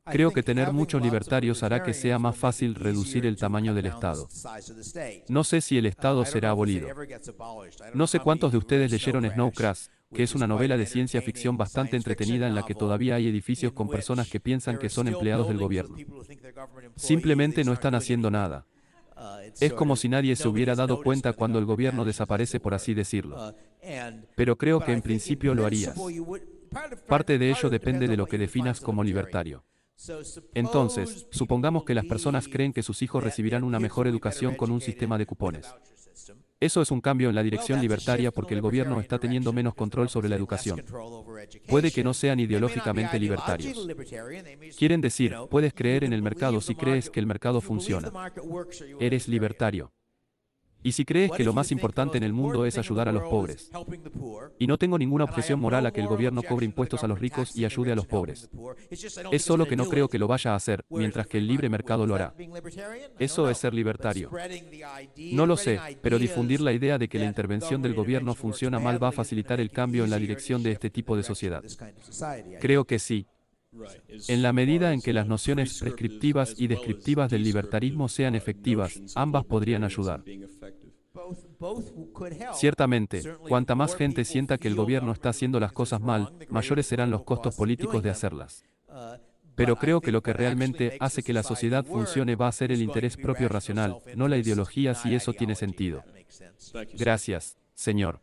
Speaker 1: Creo que tener muchos libertarios hará que sea más fácil reducir el tamaño del Estado. No sé si el Estado será abolido. No sé cuántos de ustedes leyeron Snow Crash, que es una novela de ciencia ficción bastante entretenida en la que todavía hay edificios con personas que piensan que son empleados del gobierno. Simplemente no están haciendo nada. Es como si nadie se hubiera dado cuenta cuando el gobierno desaparece, por así decirlo. Pero creo que en principio lo harías. Parte de ello depende de lo que definas como libertario. Entonces, supongamos que las personas creen que sus hijos recibirán una mejor educación con un sistema de cupones. Eso es un cambio en la dirección libertaria porque el gobierno está teniendo menos control sobre la educación. Puede que no sean ideológicamente libertarios. Quieren decir, puedes creer en el mercado si crees que el mercado funciona. Eres libertario. Y si crees que lo más importante en el mundo es ayudar a los pobres. Y no tengo ninguna objeción moral a que el gobierno cobre impuestos a los ricos y ayude a los pobres. Es solo que no creo que lo vaya a hacer, mientras que el libre mercado lo hará. Eso es ser libertario. No lo sé, pero difundir la idea de que la intervención del gobierno funciona mal va a facilitar el cambio en la dirección de este tipo de sociedad. Creo que sí. En la medida en que las nociones prescriptivas y descriptivas del libertarismo sean efectivas, ambas podrían ayudar. Ciertamente, cuanta más gente sienta que el gobierno está haciendo las cosas mal, mayores serán los costos políticos de hacerlas. Pero creo que lo que realmente hace que la sociedad funcione va a ser el interés propio racional, no la ideología, si eso tiene sentido. Gracias, señor.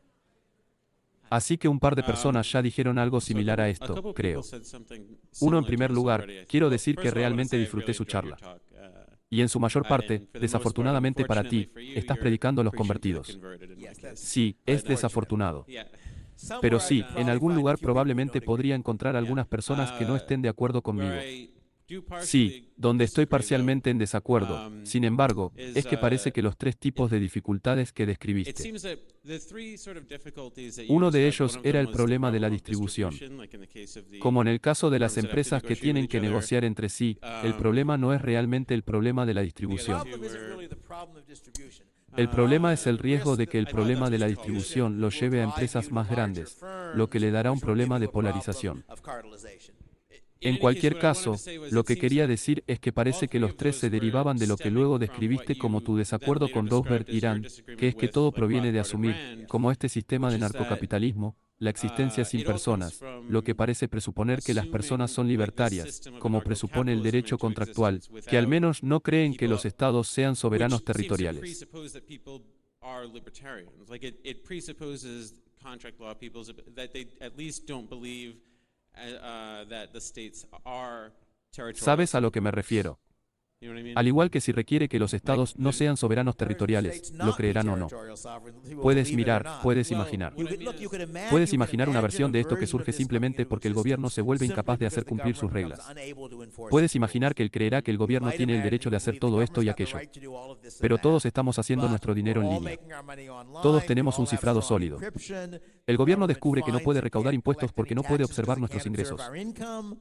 Speaker 1: Así que un par de personas ya dijeron algo similar a esto, creo. Uno, en primer lugar, quiero decir que realmente disfruté su charla. Y en su mayor parte, desafortunadamente para ti, estás predicando a los convertidos. Sí, es desafortunado. Pero sí, en algún lugar probablemente podría encontrar algunas personas que no estén de acuerdo conmigo. Sí, donde estoy parcialmente en desacuerdo, sin embargo, es que parece que los tres tipos de dificultades que describiste. Uno de ellos era el problema de la distribución. Como en el caso de las empresas que tienen que negociar entre sí, el problema no es realmente el problema de la distribución. El problema es el riesgo de que el problema de la distribución lo lleve a empresas más grandes, lo que le dará un problema de polarización. En cualquier caso, lo que quería decir es que parece que los tres se derivaban de lo que luego describiste como tu desacuerdo con Roosevelt y Rand, que es que todo proviene de asumir, como este sistema de narcocapitalismo, la existencia sin personas, lo que parece presuponer que las personas son libertarias, como presupone el derecho contractual, que al menos no creen que los estados sean soberanos territoriales. ¿Sabes a lo que me refiero? Al igual que si requiere que los estados no sean soberanos territoriales, lo creerán o no. Puedes mirar, puedes imaginar. Puedes imaginar una versión de esto que surge simplemente porque el gobierno se vuelve incapaz de hacer cumplir sus reglas. Puedes imaginar que él creerá que el gobierno tiene el derecho de hacer todo esto y aquello. Pero todos estamos haciendo nuestro dinero en línea. Todos tenemos un cifrado sólido. El gobierno descubre que no puede recaudar impuestos porque no puede observar nuestros ingresos.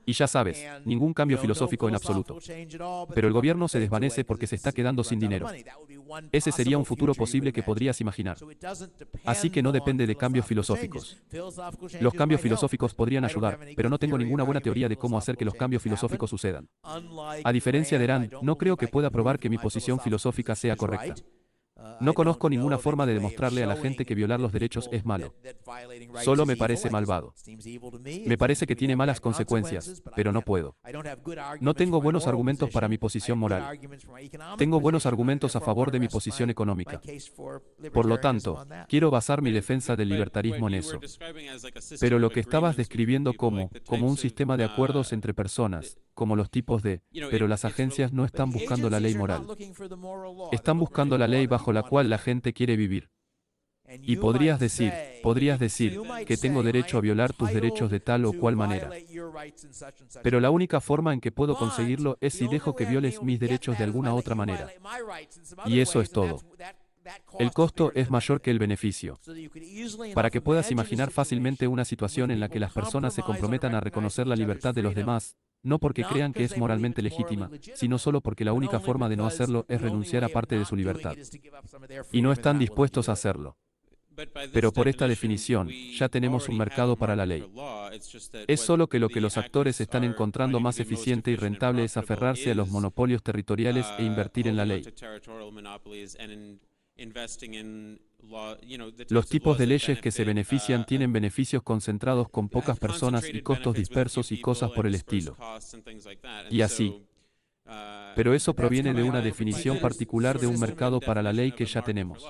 Speaker 1: Y ya sabes, ningún cambio filosófico en absoluto. Pero el gobierno se desvanece porque se está quedando sin dinero. Ese sería un futuro posible que podrías imaginar. Así que no depende de cambios filosóficos. Los cambios filosóficos podrían ayudar, pero no tengo ninguna buena teoría de cómo hacer que los cambios filosóficos sucedan. A diferencia de Rand, no creo que pueda probar que mi posición filosófica sea correcta. No conozco ninguna forma de demostrarle a la gente que violar los derechos es malo. Solo me parece malvado. Me parece que tiene malas consecuencias, pero no puedo. No tengo buenos argumentos para mi posición moral. Tengo buenos argumentos a favor de mi posición económica. Por lo tanto, quiero basar mi defensa del libertarismo en eso. Pero lo que estabas describiendo como un sistema de acuerdos entre personas, como los tipos de, pero las agencias no están buscando la ley moral. Están buscando la ley bajo la cual la gente quiere vivir. Y podrías decir que tengo derecho a violar tus derechos de tal o cual manera. Pero la única forma en que puedo conseguirlo es si dejo que violes mis derechos de alguna otra manera. Y eso es todo. El costo es mayor que el beneficio. Para que puedas imaginar fácilmente una situación en la que las personas se comprometan a reconocer la libertad de los demás, no porque crean que es moralmente legítima, sino solo porque la única forma de no hacerlo es renunciar a parte de su libertad. Y no están dispuestos a hacerlo. Pero por esta definición, ya tenemos un mercado para la ley. Es solo que lo que los actores están encontrando más eficiente y rentable es aferrarse a los monopolios territoriales e invertir en la ley. Los tipos de leyes que se benefician tienen beneficios concentrados con pocas personas y costos dispersos y cosas por el estilo. Y así. Pero eso proviene de una definición particular de un mercado para la ley que ya tenemos.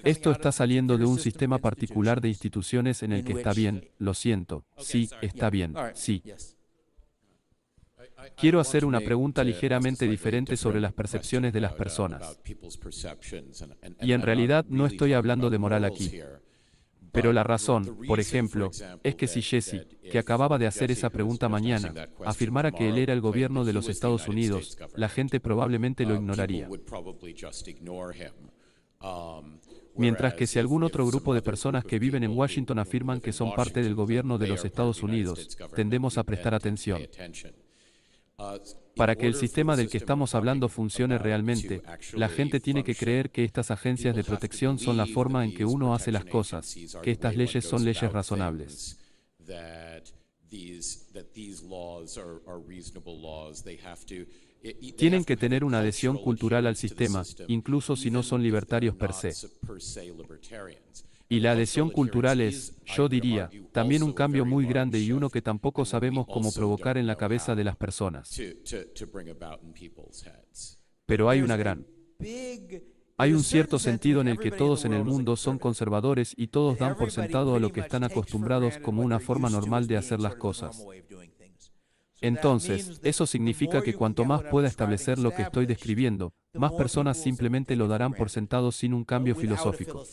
Speaker 1: Esto está saliendo de un sistema particular de instituciones en el que está bien, lo siento, sí, está bien, sí. Quiero hacer una pregunta ligeramente diferente sobre las percepciones de las personas. Y en realidad no estoy hablando de moral aquí. Pero la razón, por ejemplo, es que si Jesse, que acababa de hacer esa pregunta mañana, afirmara que él era el gobierno de los Estados Unidos, la gente probablemente lo ignoraría. Mientras que si algún otro grupo de personas que viven en Washington afirman que son parte del gobierno de los Estados Unidos, tendemos a prestar atención. Para que el sistema del que estamos hablando funcione realmente, la gente tiene que creer que estas agencias de protección son la forma en que uno hace las cosas, que estas leyes son leyes razonables. Tienen que tener una adhesión cultural al sistema, incluso si no son libertarios per se. Y la adhesión cultural es, yo diría, también un cambio muy grande y uno que tampoco sabemos cómo provocar en la cabeza de las personas. Pero hay una gran... Hay un cierto sentido en el que todos en el mundo son conservadores y todos dan por sentado a lo que están acostumbrados como una forma normal de hacer las cosas. Entonces, eso significa que cuanto más pueda establecer lo que estoy describiendo, más personas simplemente lo darán por sentado sin un cambio filosófico.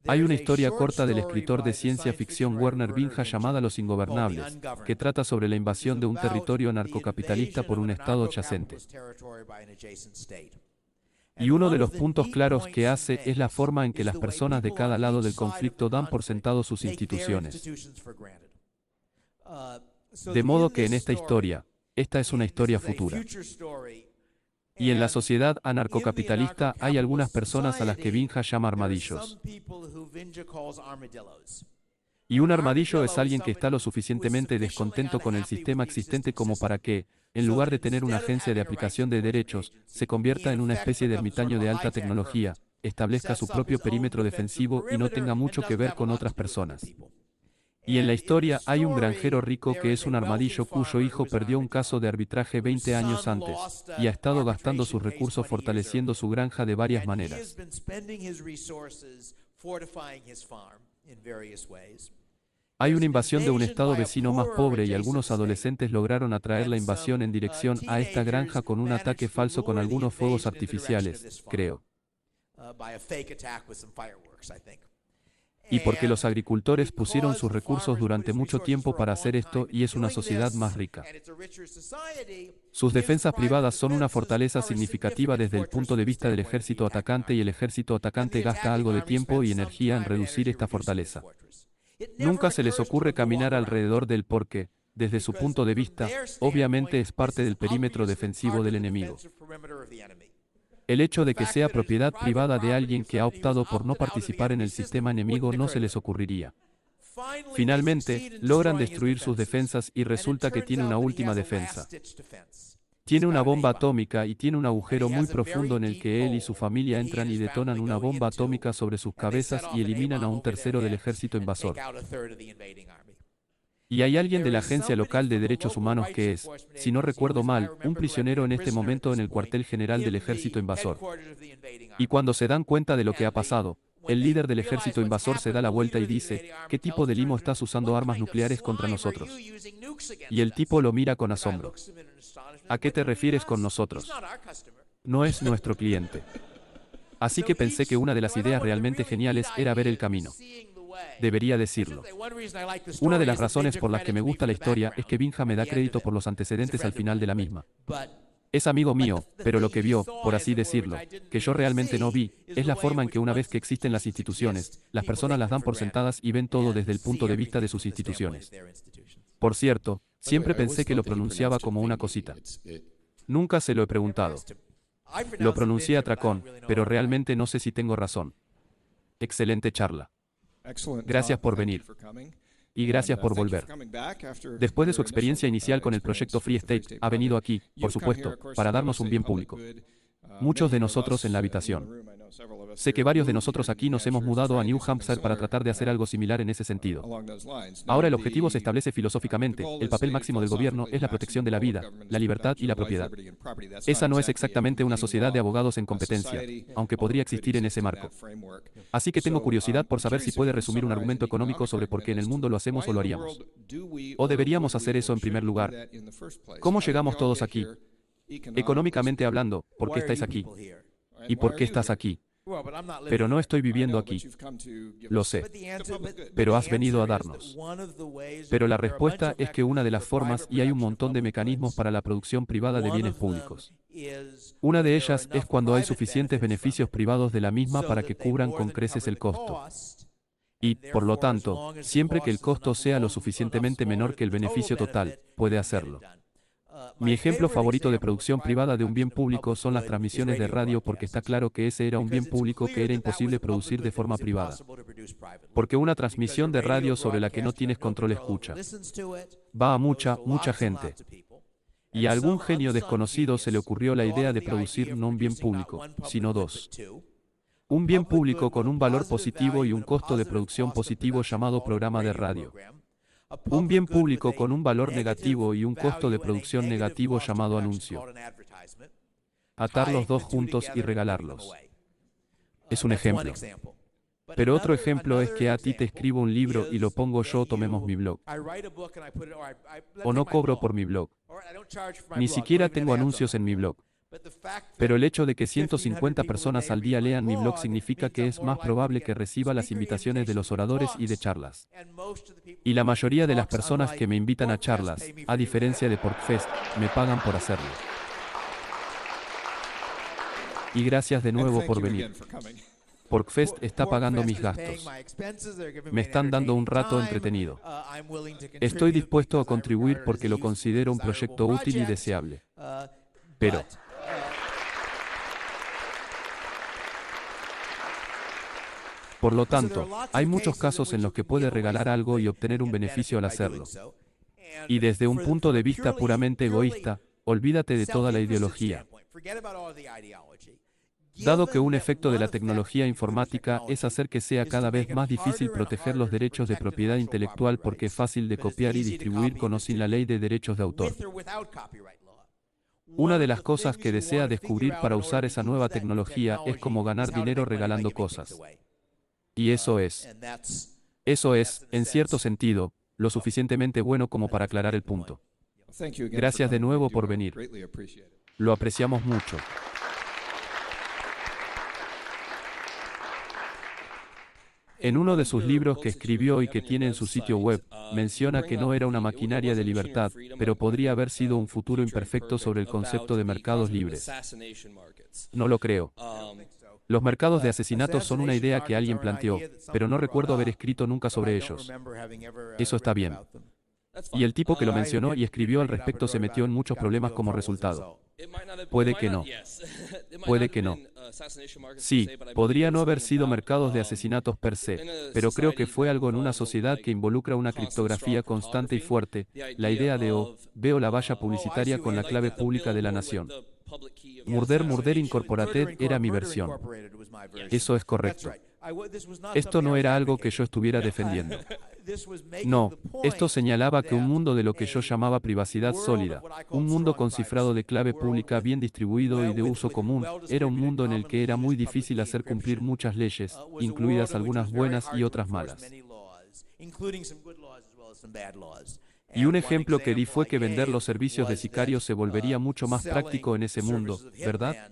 Speaker 1: Hay una historia corta del escritor de ciencia ficción Werner Binja llamada Los Ingobernables, que trata sobre la invasión de un territorio narcocapitalista por un estado adyacente. Y uno de los puntos claros que hace es la forma en que las personas de cada lado del conflicto dan por sentado sus instituciones. De modo que en esta historia, esta es una historia futura. Y en la sociedad anarcocapitalista hay algunas personas a las que Binja llama armadillos. Y un armadillo es alguien que está lo suficientemente descontento con el sistema existente como para que, en lugar de tener una agencia de aplicación de derechos, se convierta en una especie de ermitaño de alta tecnología, establezca su propio perímetro defensivo y no tenga mucho que ver con otras personas. Y en la historia hay un granjero rico que es un armadillo cuyo hijo perdió un caso de arbitraje 20 años antes, y ha estado gastando sus recursos fortaleciendo su granja de varias maneras. Hay una invasión de un estado vecino más pobre y algunos adolescentes lograron atraer la invasión en dirección a esta granja con un ataque falso con algunos fuegos artificiales, creo. Y porque los agricultores pusieron sus recursos durante mucho tiempo para hacer esto y es una sociedad más rica. Sus defensas privadas son una fortaleza significativa desde el punto de vista del ejército atacante y el ejército atacante gasta algo de tiempo y energía en reducir esta fortaleza. Nunca se les ocurre caminar alrededor del porque, desde su punto de vista, obviamente es parte del perímetro defensivo del enemigo. El hecho de que sea propiedad privada de alguien que ha optado por no participar en el sistema enemigo no se les ocurriría. Finalmente, logran destruir sus defensas y resulta que tiene una última defensa. Tiene una bomba atómica y tiene un agujero muy profundo en el que él y su familia entran y detonan una bomba atómica sobre sus cabezas y eliminan a un tercero del ejército invasor. Y hay alguien de la agencia local de derechos humanos que es, si no recuerdo mal, un prisionero en este momento en el cuartel general del ejército invasor. Y cuando se dan cuenta de lo que ha pasado, el líder del ejército invasor se da la vuelta y dice, ¿qué tipo de limo estás usando armas nucleares contra nosotros? Y el tipo lo mira con asombro. ¿A qué te refieres con nosotros? No es nuestro cliente. Así que pensé que una de las ideas realmente geniales era ver el camino. Debería decirlo. Una de las razones por las que me gusta la historia es que Binja me da crédito por los antecedentes al final de la misma. Es amigo mío, pero lo que vio, por así decirlo, que yo realmente no vi, es la forma en que una vez que existen las instituciones, las personas las dan por sentadas y ven todo desde el punto de vista de sus instituciones. Por cierto, siempre pensé que lo pronunciaba como una cosita. Nunca se lo he preguntado. Lo pronuncié atracón, pero realmente no sé si tengo razón. Excelente charla. Gracias por venir. Y gracias por volver. Después de su experiencia inicial con el proyecto Free State, ha venido aquí, por supuesto, para darnos un bien público. Muchos de nosotros en la habitación. Sé que varios de nosotros aquí nos hemos mudado a New Hampshire para tratar de hacer algo similar en ese sentido. Ahora el objetivo se establece filosóficamente. El papel máximo del gobierno es la protección de la vida, la libertad y la propiedad. Esa no es exactamente una sociedad de abogados en competencia, aunque podría existir en ese marco. Así que tengo curiosidad por saber si puede resumir un argumento económico sobre por qué en el mundo lo hacemos o lo haríamos. ¿O deberíamos hacer eso en primer lugar? ¿Cómo llegamos todos aquí? Económicamente hablando, ¿por qué estáis aquí? ¿Y por qué estás aquí? Pero no estoy viviendo aquí. Lo sé. Pero has venido a darnos. Pero la respuesta es que una de las formas, y hay un montón de mecanismos para la producción privada de bienes públicos. Una de ellas es cuando hay suficientes beneficios privados de la misma para que cubran con creces el costo. Y, por lo tanto, siempre que el costo sea lo suficientemente menor que el beneficio total, puede hacerlo. Mi ejemplo favorito de producción privada de un bien público son las transmisiones de radio porque está claro que ese era un bien público que era imposible producir de forma privada. Porque una transmisión de radio sobre la que no tienes control escucha. Va a mucha gente. Y a algún genio desconocido se le ocurrió la idea de producir no un bien público, sino dos. Un bien público con un valor positivo y un costo de producción positivo llamado programa de radio. Un bien público con un valor negativo y un costo de producción negativo llamado anuncio. Atar los dos juntos y regalarlos. Es un ejemplo. Pero otro ejemplo es que a ti te escribo un libro y lo pongo yo, tomemos mi blog. O no cobro por mi blog. Ni siquiera tengo anuncios en mi blog. Pero el hecho de que 150 personas al día lean mi blog significa que es más probable que reciba las invitaciones de los oradores y de charlas. Y la mayoría de las personas que me invitan a charlas, a diferencia de PorcFest, me pagan por hacerlo. Y gracias de nuevo por venir. PorcFest está pagando mis gastos. Me están dando un rato entretenido. Estoy dispuesto a contribuir porque lo considero un proyecto útil y deseable. Pero por lo tanto, hay muchos casos en los que puede regalar algo y obtener un beneficio al hacerlo. Y desde un punto de vista puramente egoísta, olvídate de toda la ideología. Dado que un efecto de la tecnología informática es hacer que sea cada vez más difícil proteger los derechos de propiedad intelectual porque es fácil de copiar y distribuir con o sin la ley de derechos de autor. Una de las cosas que desea descubrir para usar esa nueva tecnología es cómo ganar dinero regalando cosas. Y eso es, en cierto sentido, lo suficientemente bueno como para aclarar el punto. Gracias de nuevo por venir. Lo apreciamos mucho. En uno de sus libros que escribió y que tiene en su sitio web, menciona que no era una maquinaria de libertad, pero podría haber sido un futuro imperfecto sobre el concepto de mercados libres. No lo creo. Los mercados de asesinatos son una idea que alguien planteó, pero no recuerdo haber escrito nunca sobre ellos. Eso está bien. Y el tipo que lo mencionó y escribió al respecto se metió en muchos problemas como resultado. Puede que no. Puede que no. Sí, podría no haber sido mercados de asesinatos per se, pero creo que fue algo en una sociedad que involucra una criptografía constante y fuerte, la idea de veo la valla publicitaria con la clave pública de la nación. Murder Incorporated era mi versión. Eso es correcto. Esto no era algo que yo estuviera defendiendo. No, esto señalaba que un mundo de lo que yo llamaba privacidad sólida, un mundo con cifrado de clave pública bien distribuido y de uso común, era un mundo en el que era muy difícil hacer cumplir muchas leyes, incluidas algunas buenas y otras malas. Y un ejemplo que di fue que vender los servicios de sicarios se volvería mucho más práctico en ese mundo, ¿verdad?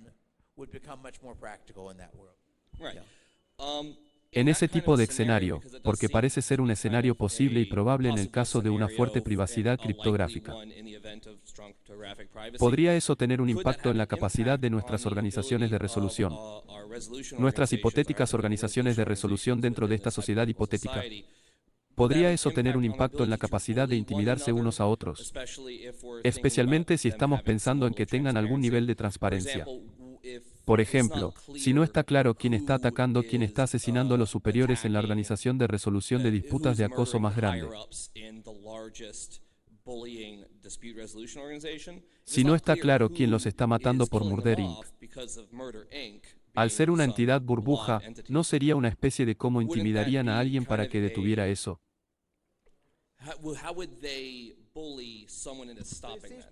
Speaker 1: En ese tipo de escenario, porque parece ser un escenario posible y probable en el caso de una fuerte privacidad criptográfica. ¿Podría eso tener un impacto en la capacidad de nuestras organizaciones de resolución? Nuestras hipotéticas organizaciones de resolución dentro de esta sociedad hipotética. ¿Podría eso tener un impacto en la capacidad de intimidarse unos a otros? Especialmente si estamos pensando en que tengan algún nivel de transparencia. Por ejemplo, si no está claro quién está atacando, quién está asesinando a los superiores en la organización de resolución de disputas de acoso más grande. Si no está claro quién los está matando por Murder Inc., al ser una entidad burbuja, ¿no sería una especie de cómo intimidarían a alguien para que detuviera eso?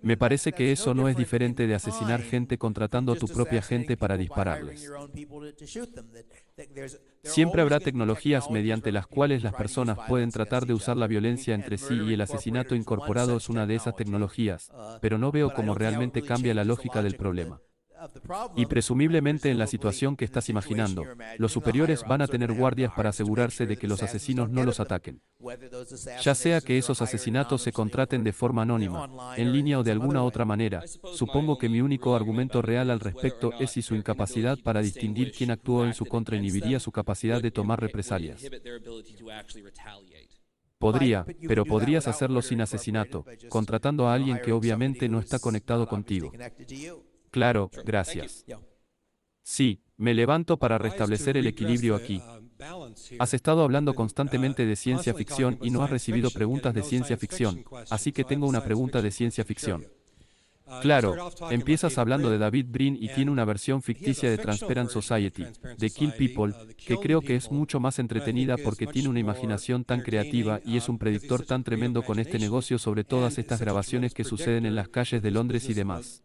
Speaker 1: Me parece que eso no es diferente de asesinar gente contratando a tu propia gente para dispararles. Siempre habrá tecnologías mediante las cuales las personas pueden tratar de usar la violencia entre sí y el asesinato incorporado es una de esas tecnologías, pero no veo cómo realmente cambia la lógica del problema. Y presumiblemente en la situación que estás imaginando, los superiores van a tener guardias para asegurarse de que los asesinos no los ataquen. Ya sea que esos asesinatos se contraten de forma anónima, en línea o de alguna otra manera, supongo que mi único argumento real al respecto es si su incapacidad para distinguir quién actuó en su contra inhibiría su capacidad de tomar represalias. Podría, pero podrías hacerlo sin asesinato, contratando a alguien que obviamente no está conectado contigo. Claro, gracias. Sí, me levanto para restablecer el equilibrio aquí. Has estado hablando constantemente de ciencia ficción y no has recibido preguntas de ciencia ficción, así que tengo una pregunta de ciencia ficción. Claro, empiezas hablando de David Brin y tiene una versión ficticia de Transparent Society, de Kill People, que creo que es mucho más entretenida porque tiene una imaginación tan creativa y es un predictor tan tremendo con este negocio sobre todas estas grabaciones que suceden en las calles de Londres y demás.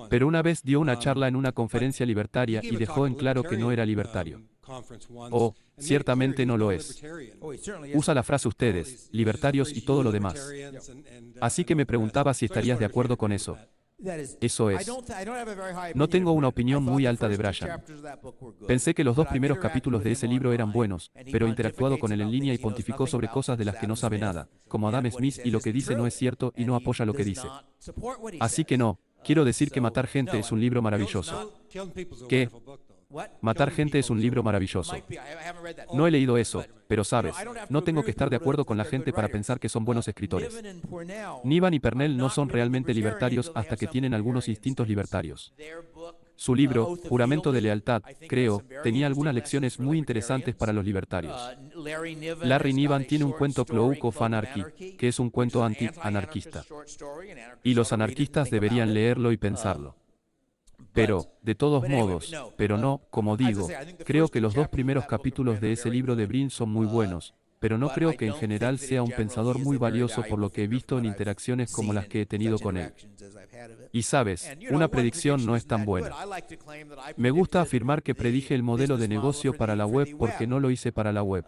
Speaker 1: Pero una vez dio una charla en una conferencia libertaria y dejó en claro que no era libertario. Oh, ciertamente no lo es. Usa la frase ustedes, libertarios y todo lo demás. Así que me preguntaba si estarías de acuerdo con eso. Eso es. No tengo una opinión muy alta de Brian. Pensé que los 2 primeros capítulos de ese libro eran buenos, pero he interactuado con él en línea y pontificó sobre cosas de las que no sabe nada, como Adam Smith y lo que dice no es cierto y no apoya lo que dice. Así que no, quiero decir que Matar Gente es un libro maravilloso. ¿Qué? Matar Gente es un libro maravilloso. No he leído eso, pero sabes, no tengo que estar de acuerdo con la gente para pensar que son buenos escritores. Niven y Pernell no son realmente libertarios hasta que tienen algunos instintos libertarios. Su libro, Juramento de Lealtad, creo, tenía algunas lecciones muy interesantes para los libertarios. Larry Niven tiene un cuento Cloak of Anarchy, que es un cuento anti-anarquista. Y los anarquistas deberían leerlo y pensarlo. Pero, de todos modos, pero no, como digo, creo que los 2 primeros capítulos de ese libro de Brin son muy buenos, pero no creo que en general sea un pensador muy valioso por lo que he visto en interacciones como las que he tenido con él. Y sabes, una predicción no es tan buena. Me gusta afirmar que predije el modelo de negocio para la web porque no lo hice para la web.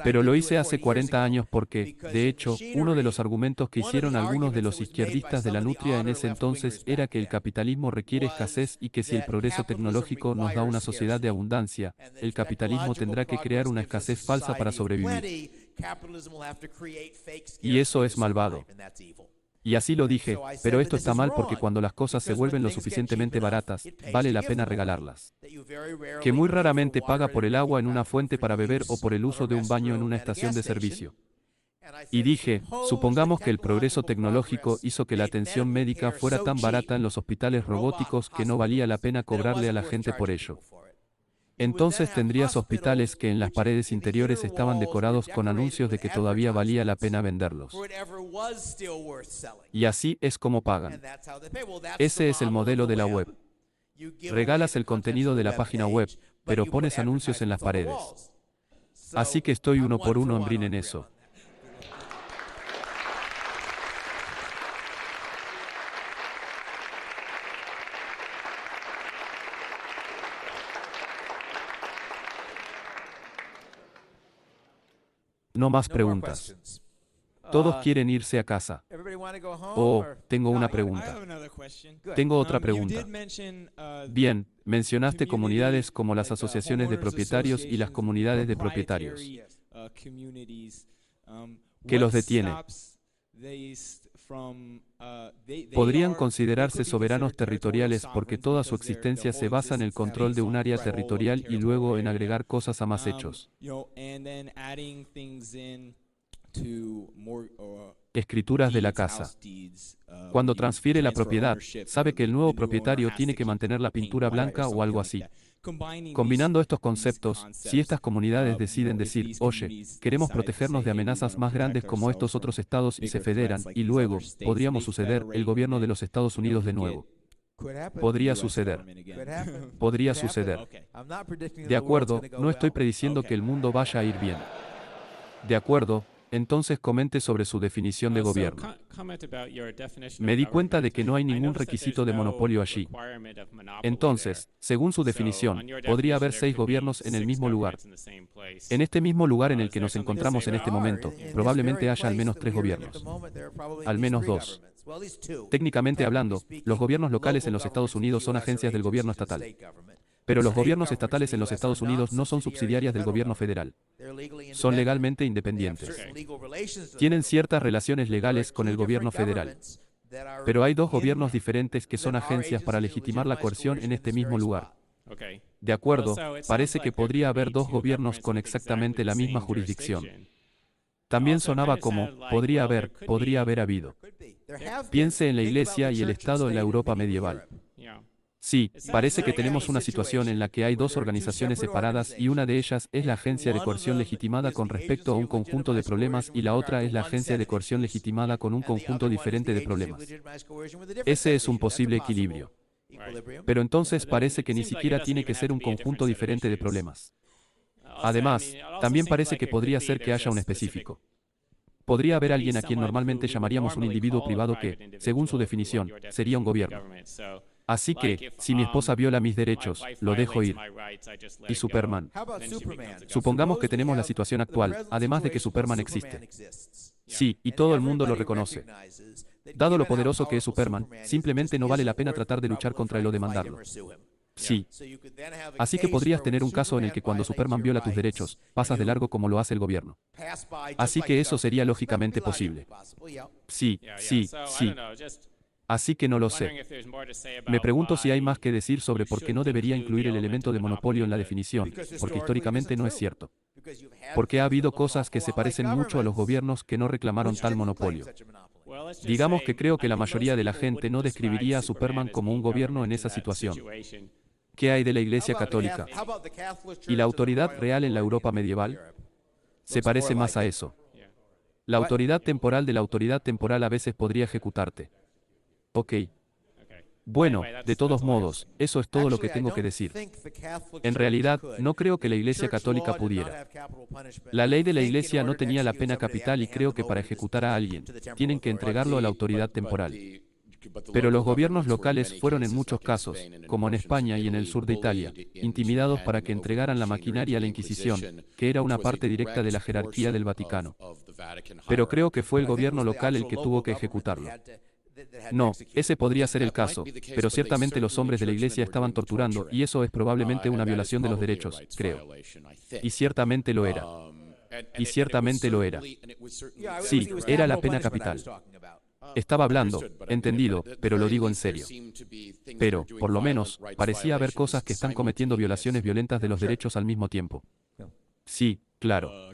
Speaker 1: Pero lo hice hace 40 años porque, de hecho, uno de los argumentos que hicieron algunos de los izquierdistas de la nutria en ese entonces era que el capitalismo requiere escasez y que si el progreso tecnológico nos da una sociedad de abundancia, el capitalismo tendrá que crear una escasez falsa para sobrevivir. Y eso es malvado. Y así lo dije, pero esto está mal porque cuando las cosas se vuelven lo suficientemente baratas, vale la pena regalarlas. Que muy raramente paga por el agua en una fuente para beber o por el uso de un baño en una estación de servicio. Y dije, supongamos que el progreso tecnológico hizo que la atención médica fuera tan barata en los hospitales robóticos que no valía la pena cobrarle a la gente por ello. Entonces tendrías hospitales que en las paredes interiores estaban decorados con anuncios de que todavía valía la pena venderlos. Y así es como pagan. Ese es el modelo de la web. Regalas el contenido de la página web, pero pones anuncios en las paredes. Así que estoy 1 por 1 en Brin en eso. No más preguntas. Todos quieren irse a casa. Oh, tengo una pregunta. Tengo otra pregunta. Bien, mencionaste comunidades como las asociaciones de propietarios y las comunidades de propietarios. ¿Qué los detiene? Podrían considerarse soberanos territoriales porque toda su existencia se basa en el control de un área territorial y luego en agregar cosas a más hechos. Escrituras de la casa. Cuando transfiere la propiedad, sabe que el nuevo propietario tiene que mantener la pintura blanca o algo así. Combinando estos conceptos, si estas comunidades deciden decir, oye, queremos protegernos de amenazas más grandes como estos otros estados y se federan, y luego, podríamos suceder, el gobierno de los Estados Unidos de nuevo. Podría suceder. Podría suceder. De acuerdo, no estoy prediciendo que el mundo vaya a ir bien. De acuerdo, entonces comente sobre su definición de gobierno. Me di cuenta de que no hay ningún requisito de monopolio allí. Entonces, según su definición, podría haber 6 gobiernos en el mismo lugar. En este mismo lugar en el que nos encontramos en este momento, probablemente haya al menos 3 gobiernos. Al menos 2. Técnicamente hablando, los gobiernos locales en los Estados Unidos son agencias del gobierno estatal. Pero los gobiernos estatales en los Estados Unidos no son subsidiarias del gobierno federal. Son legalmente independientes. Tienen ciertas relaciones legales con el gobierno federal. Pero hay 2 gobiernos diferentes que son agencias para legitimar la coerción en este mismo lugar. De acuerdo, parece que podría haber 2 gobiernos con exactamente la misma jurisdicción. También sonaba como, podría haber habido. Piense en la Iglesia y el Estado en la Europa medieval. Sí, parece que tenemos una situación en la que hay 2 organizaciones separadas y una de ellas es la agencia de coerción legitimada con respecto a un conjunto de problemas y la otra es la agencia de coerción legitimada con un conjunto diferente de problemas. Ese es un posible equilibrio. Pero entonces parece que ni siquiera tiene que ser un conjunto diferente de problemas. Además, también parece que podría ser que haya un específico. Podría haber alguien a quien normalmente llamaríamos un individuo privado que, según su definición, sería un gobierno. Así que, si mi esposa viola mis derechos, lo dejo ir. Y Superman. Supongamos que tenemos la situación actual, además de que Superman existe. Sí, y todo el mundo lo reconoce. Dado lo poderoso que es Superman, simplemente no vale la pena tratar de luchar contra él o demandarlo. Sí. Así que podrías tener un caso en el que cuando Superman viola tus derechos, pasas de largo como lo hace el gobierno. Así que eso sería lógicamente posible. Sí. Así que no lo sé. Me pregunto si hay más que decir sobre por qué no debería incluir el elemento de monopolio en la definición, porque históricamente no es cierto. Porque ha habido cosas que se parecen mucho a los gobiernos que no reclamaron tal monopolio. Digamos que creo que la mayoría de la gente no describiría a Superman como un gobierno en esa situación. ¿Qué hay de la Iglesia Católica? ¿Y la autoridad real en la Europa medieval? Se parece más a eso. La autoridad temporal de la autoridad temporal a veces podría ejecutarte. Ok. Bueno, de todos modos, eso es todo lo que tengo que decir. En realidad, no creo que la Iglesia Católica pudiera. La ley de la Iglesia no tenía la pena capital y creo que para ejecutar a alguien, tienen que entregarlo a la autoridad temporal. Pero los gobiernos locales fueron en muchos casos, como en España y en el sur de Italia, intimidados para que entregaran la maquinaria a la Inquisición, que era una parte directa de la jerarquía del Vaticano. Pero creo que fue el gobierno local el que tuvo que ejecutarlo. No, ese podría ser el caso, pero ciertamente los hombres de la Iglesia estaban torturando y eso es probablemente una violación de los derechos, creo. Y ciertamente lo era. Y ciertamente lo era. Sí, era la pena capital. Estaba hablando, entendido, pero lo digo en serio. Pero, por lo menos, parecía haber cosas que están cometiendo violaciones violentas de los derechos al mismo tiempo. Sí, claro.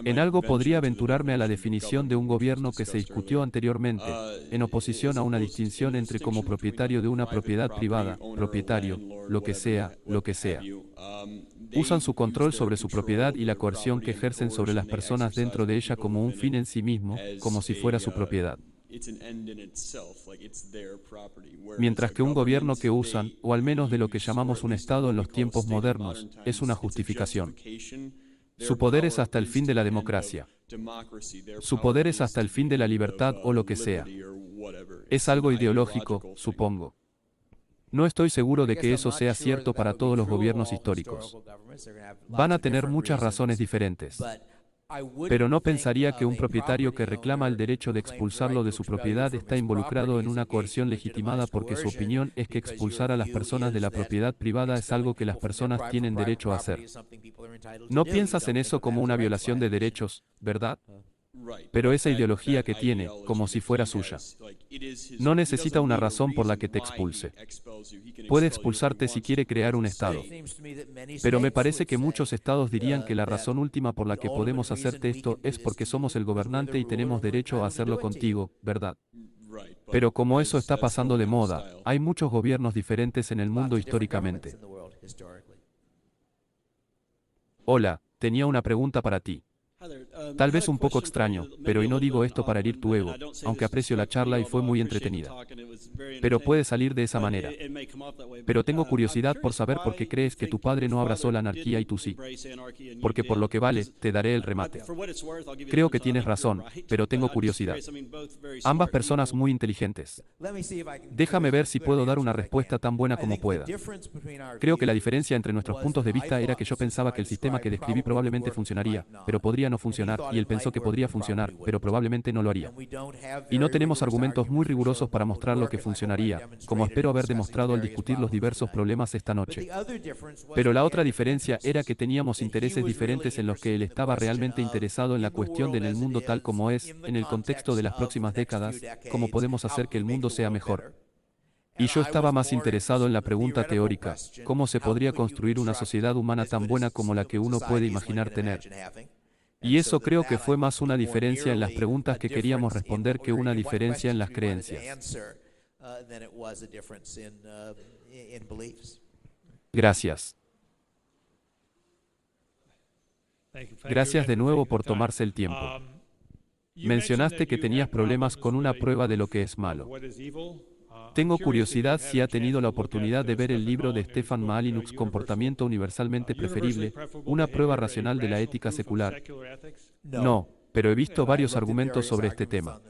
Speaker 1: En algo podría aventurarme a la definición de un gobierno que se discutió anteriormente, en oposición a una distinción entre como propietario de una propiedad privada, propietario, lo que sea. Usan su control sobre su propiedad y la coerción que ejercen sobre las personas dentro de ella como un fin en sí mismo, como si fuera su propiedad. Mientras que un gobierno que usan, o al menos de lo que llamamos un Estado en los tiempos modernos, es una justificación. Su poder es hasta el fin de la democracia. Su poder es hasta el fin de la libertad o lo que sea. Es algo ideológico, supongo. No estoy seguro de que eso sea cierto para todos los gobiernos históricos. Van a tener muchas razones diferentes. Pero no pensaría que un propietario que reclama el derecho de expulsarlo de su propiedad está involucrado en una coerción legitimada porque su opinión es que expulsar a las personas de la propiedad privada es algo que las personas tienen derecho a hacer. No piensas en eso como una violación de derechos, ¿verdad? Pero esa ideología que tiene, como si fuera suya. No necesita una razón por la que te expulse. Puede expulsarte si quiere crear un Estado. Pero me parece que muchos estados dirían que la razón última por la que podemos hacerte esto es porque somos el gobernante y tenemos derecho a hacerlo contigo, ¿verdad? Pero como eso está pasando de moda, hay muchos gobiernos diferentes en el mundo históricamente. Hola, tenía una pregunta para ti. Tal vez un poco extraño, pero y no digo esto para herir tu ego, aunque aprecio la charla y fue muy entretenida. Pero puede salir de esa manera. Pero tengo curiosidad por saber por qué crees que tu padre no abrazó la anarquía y tú sí. Porque por lo que vale, te daré el remate. Creo que tienes razón, pero tengo curiosidad. Ambas personas muy inteligentes. Déjame ver si puedo dar una respuesta tan buena como pueda. Creo que la diferencia entre nuestros puntos de vista era que yo pensaba que el sistema que describí probablemente funcionaría, pero podría no funcionar, y él pensó que podría funcionar, pero probablemente no lo haría. Y no tenemos argumentos muy rigurosos para mostrar lo que funcionaría, como espero haber demostrado al discutir los diversos problemas esta noche. Pero la otra diferencia era que teníamos intereses diferentes en los que él estaba realmente interesado en la cuestión de en el mundo tal como es, en el contexto de las próximas décadas, cómo podemos hacer que el mundo sea mejor. Y yo estaba más interesado en la pregunta teórica, ¿cómo se podría construir una sociedad humana tan buena como la que uno puede imaginar tener? Y eso creo que fue más una diferencia en las preguntas que queríamos responder que una diferencia en las creencias. Gracias. Gracias de nuevo por tomarse el tiempo. Mencionaste que tenías problemas con una prueba de lo que es malo. Tengo curiosidad si ha tenido la oportunidad de ver el libro de Stefan Malinux, Comportamiento Universalmente Preferible, una prueba racional de la ética secular. No, pero he visto varios argumentos sobre este tema.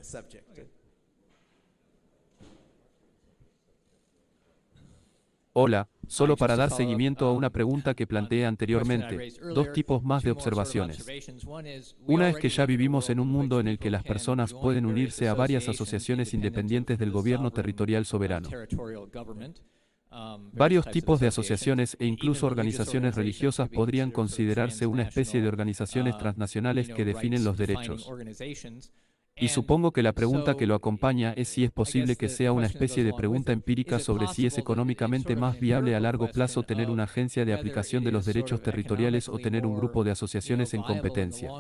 Speaker 1: Hola, solo para dar seguimiento a una pregunta que planteé anteriormente, dos tipos más de observaciones. Una es que ya vivimos en un mundo en el que las personas pueden unirse a varias asociaciones independientes del gobierno territorial soberano. Varios tipos de asociaciones e incluso organizaciones religiosas podrían considerarse una especie de organizaciones transnacionales que definen los derechos. Y supongo que la pregunta que lo acompaña es si es posible que sea una especie de pregunta empírica sobre si es económicamente más viable a largo plazo tener una agencia de aplicación de los derechos territoriales o tener un grupo de asociaciones en competencia.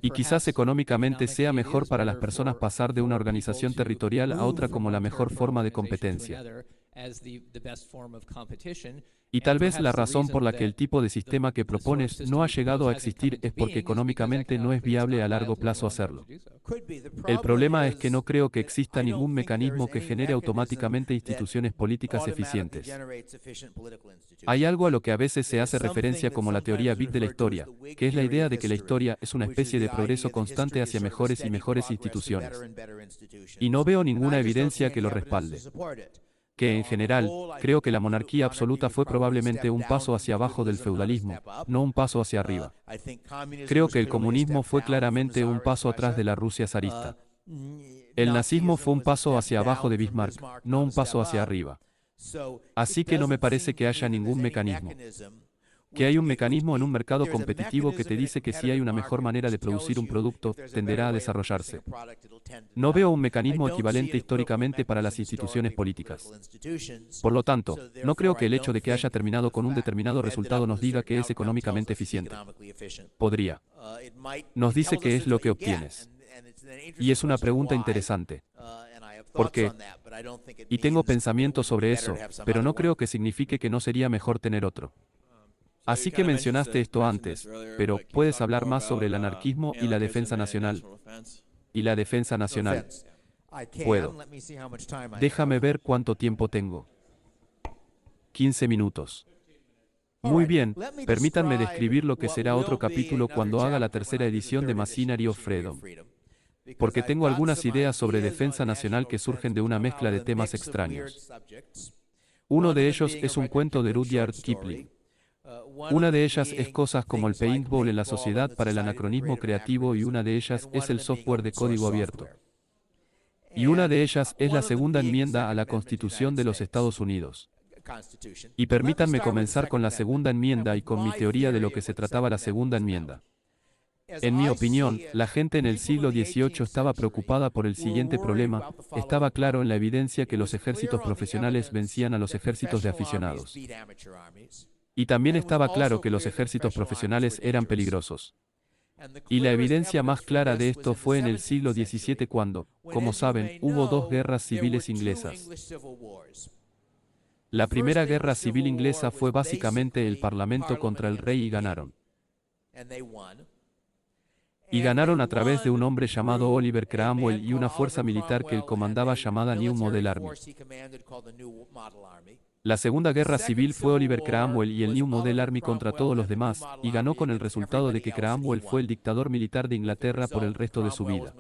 Speaker 1: Y quizás económicamente sea mejor para las personas pasar de una organización territorial a otra como la mejor forma de competencia. Y tal vez la razón por la que el tipo de sistema que propones no ha llegado a existir es porque económicamente no es viable a largo plazo hacerlo. El problema es que no creo que exista ningún mecanismo que genere automáticamente instituciones políticas eficientes. Hay algo a lo que a veces se hace referencia como la teoría Big de la historia, que es la idea de que la historia es una especie de progreso constante hacia mejores y mejores instituciones. Y no veo ninguna evidencia que lo respalde. Que en general, creo que la monarquía absoluta fue probablemente un paso hacia abajo del feudalismo, no un paso hacia arriba. Creo que el comunismo fue claramente un paso atrás de la Rusia zarista. El nazismo fue un paso hacia abajo de Bismarck, no un paso hacia arriba. Así que no me parece que haya ningún mecanismo. Que hay un mecanismo en un mercado competitivo que te dice que si hay una mejor manera de producir un producto, tenderá a desarrollarse. No veo un mecanismo equivalente históricamente para las instituciones políticas. Por lo tanto, no creo que el hecho de que haya terminado con un determinado resultado nos diga que es económicamente eficiente. Podría. Nos dice qué es lo que obtienes. Y es una pregunta interesante. ¿Por qué? Y tengo pensamientos sobre eso, pero no creo que signifique que no sería mejor tener otro. Así que mencionaste esto antes, pero ¿puedes hablar más sobre el anarquismo y la defensa nacional? Y la defensa nacional. Puedo. Déjame ver cuánto tiempo tengo. 15 minutos. Muy bien, permítanme describir lo que será otro capítulo cuando haga la tercera edición de Machinery of Freedom. Porque tengo algunas ideas sobre defensa nacional que surgen de una mezcla de temas extraños. Uno de ellos es un cuento de Rudyard Kipling. Una de ellas es cosas como el paintball en la sociedad para el anacronismo creativo y una de ellas es el software de código abierto. Y una de ellas es la segunda enmienda a la Constitución de los Estados Unidos. Y permítanme comenzar con la segunda enmienda y con mi teoría de lo que se trataba la segunda enmienda. En mi opinión, la gente en el siglo XVIII estaba preocupada por el siguiente problema: estaba claro en la evidencia que los ejércitos profesionales vencían a los ejércitos de aficionados. Y también estaba claro que los ejércitos profesionales eran peligrosos. Y la evidencia más clara de esto fue en el siglo XVII cuando, como saben, hubo dos guerras civiles inglesas. La primera guerra civil inglesa fue básicamente el parlamento contra el rey y ganaron. Y ganaron a través de un hombre llamado Oliver Cromwell y una fuerza militar que él comandaba llamada New Model Army. La segunda guerra civil fue Oliver Cromwell y el New Model Army contra todos los demás, y ganó con el resultado de que Cromwell fue el dictador militar de Inglaterra por el resto de su vida.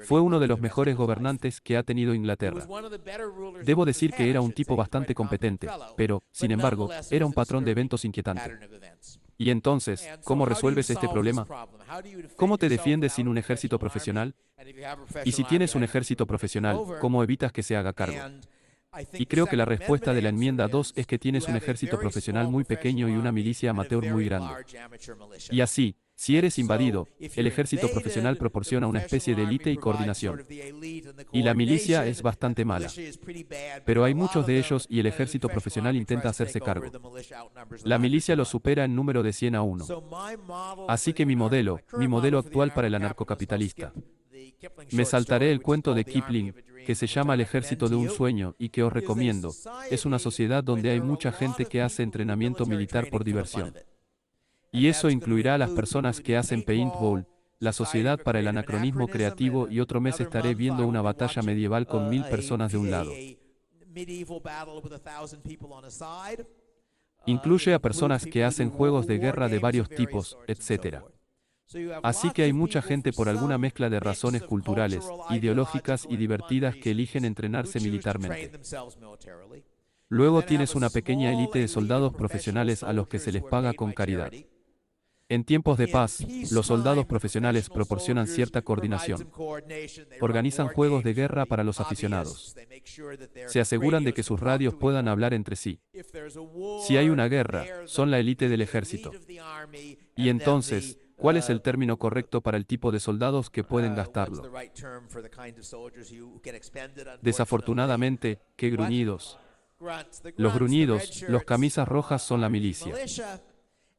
Speaker 1: Fue uno de los mejores gobernantes que ha tenido Inglaterra. Debo decir que era un tipo bastante competente, pero, sin embargo, era un patrón de eventos inquietante. Y entonces, ¿cómo resuelves este problema? ¿Cómo te defiendes sin un ejército profesional? Y si tienes un ejército profesional, ¿cómo evitas que se haga cargo? Y creo que la respuesta de la enmienda 2 es que tienes un ejército profesional muy pequeño y una milicia amateur muy grande. Y así, si eres invadido, el ejército profesional proporciona una especie de élite y coordinación. Y la milicia es bastante mala. Pero hay muchos de ellos y el ejército profesional intenta hacerse cargo. La milicia los supera en número de 100 a 1. Así que mi modelo actual para el anarcocapitalista. Me saltaré el cuento de Kipling, que se llama El ejército de un sueño y que os recomiendo. Es una sociedad donde hay mucha gente que hace entrenamiento militar por diversión. Y eso incluirá a las personas que hacen paintball, la sociedad para el anacronismo creativo y otro mes estaré viendo una batalla medieval con 1000 personas de un lado. Incluye a personas que hacen juegos de guerra de varios tipos, etc. Así que hay mucha gente por alguna mezcla de razones culturales, ideológicas y divertidas que eligen entrenarse militarmente. Luego tienes una pequeña élite de soldados profesionales a los que se les paga con caridad. En tiempos de paz, los soldados profesionales proporcionan cierta coordinación. Organizan juegos de guerra para los aficionados. Se aseguran de que sus radios puedan hablar entre sí. Si hay una guerra, son la élite del ejército. Y entonces, ¿cuál es el término correcto para el tipo de soldados que pueden gastarlo? Desafortunadamente, qué gruñidos. Los gruñidos, los camisas rojas son la milicia.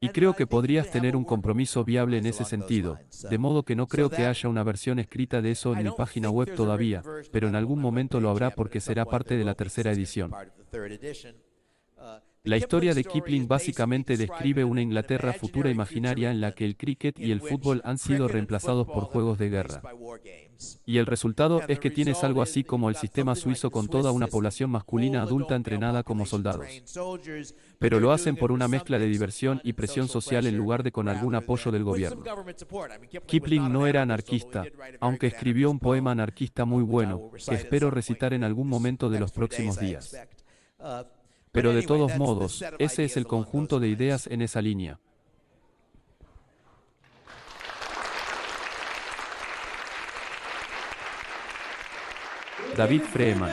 Speaker 1: Y creo que podrías tener un compromiso viable en ese sentido, de modo que no creo que haya una versión escrita de eso en mi página web todavía, pero en algún momento lo habrá porque será parte de la tercera edición. La historia de Kipling básicamente describe una Inglaterra futura imaginaria en la que el cricket y el fútbol han sido reemplazados por juegos de guerra. Y el resultado es que tienes algo así como el sistema suizo con toda una población masculina adulta entrenada como soldados. Pero lo hacen por una mezcla de diversión y presión social en lugar de con algún apoyo del gobierno. Kipling no era anarquista, aunque escribió un poema anarquista muy bueno, que espero recitar en algún momento de los próximos días. Pero de todos modos, ese es el conjunto de ideas en esa línea. David Freeman.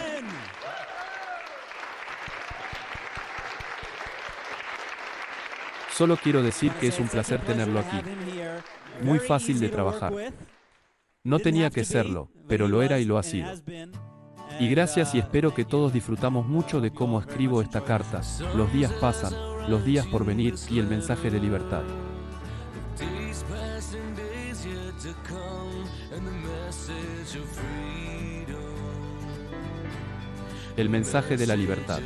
Speaker 1: Solo quiero decir que es un placer tenerlo aquí. Muy fácil de trabajar. No tenía que serlo, pero lo era y lo ha sido. Y gracias y espero que todos disfrutamos mucho de cómo escribo esta carta. Los días pasan, los días por venir y el mensaje de libertad. El mensaje de la libertad.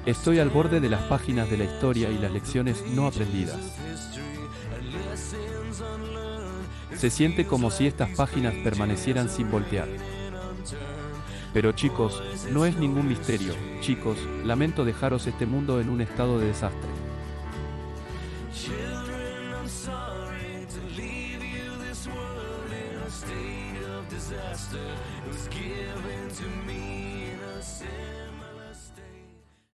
Speaker 1: Estoy al borde de las páginas de la historia y las lecciones no aprendidas. Se siente como si estas páginas permanecieran sin voltear. Pero chicos, no es ningún misterio. Chicos, lamento dejaros este mundo en un estado de desastre. It was given to me in a sense.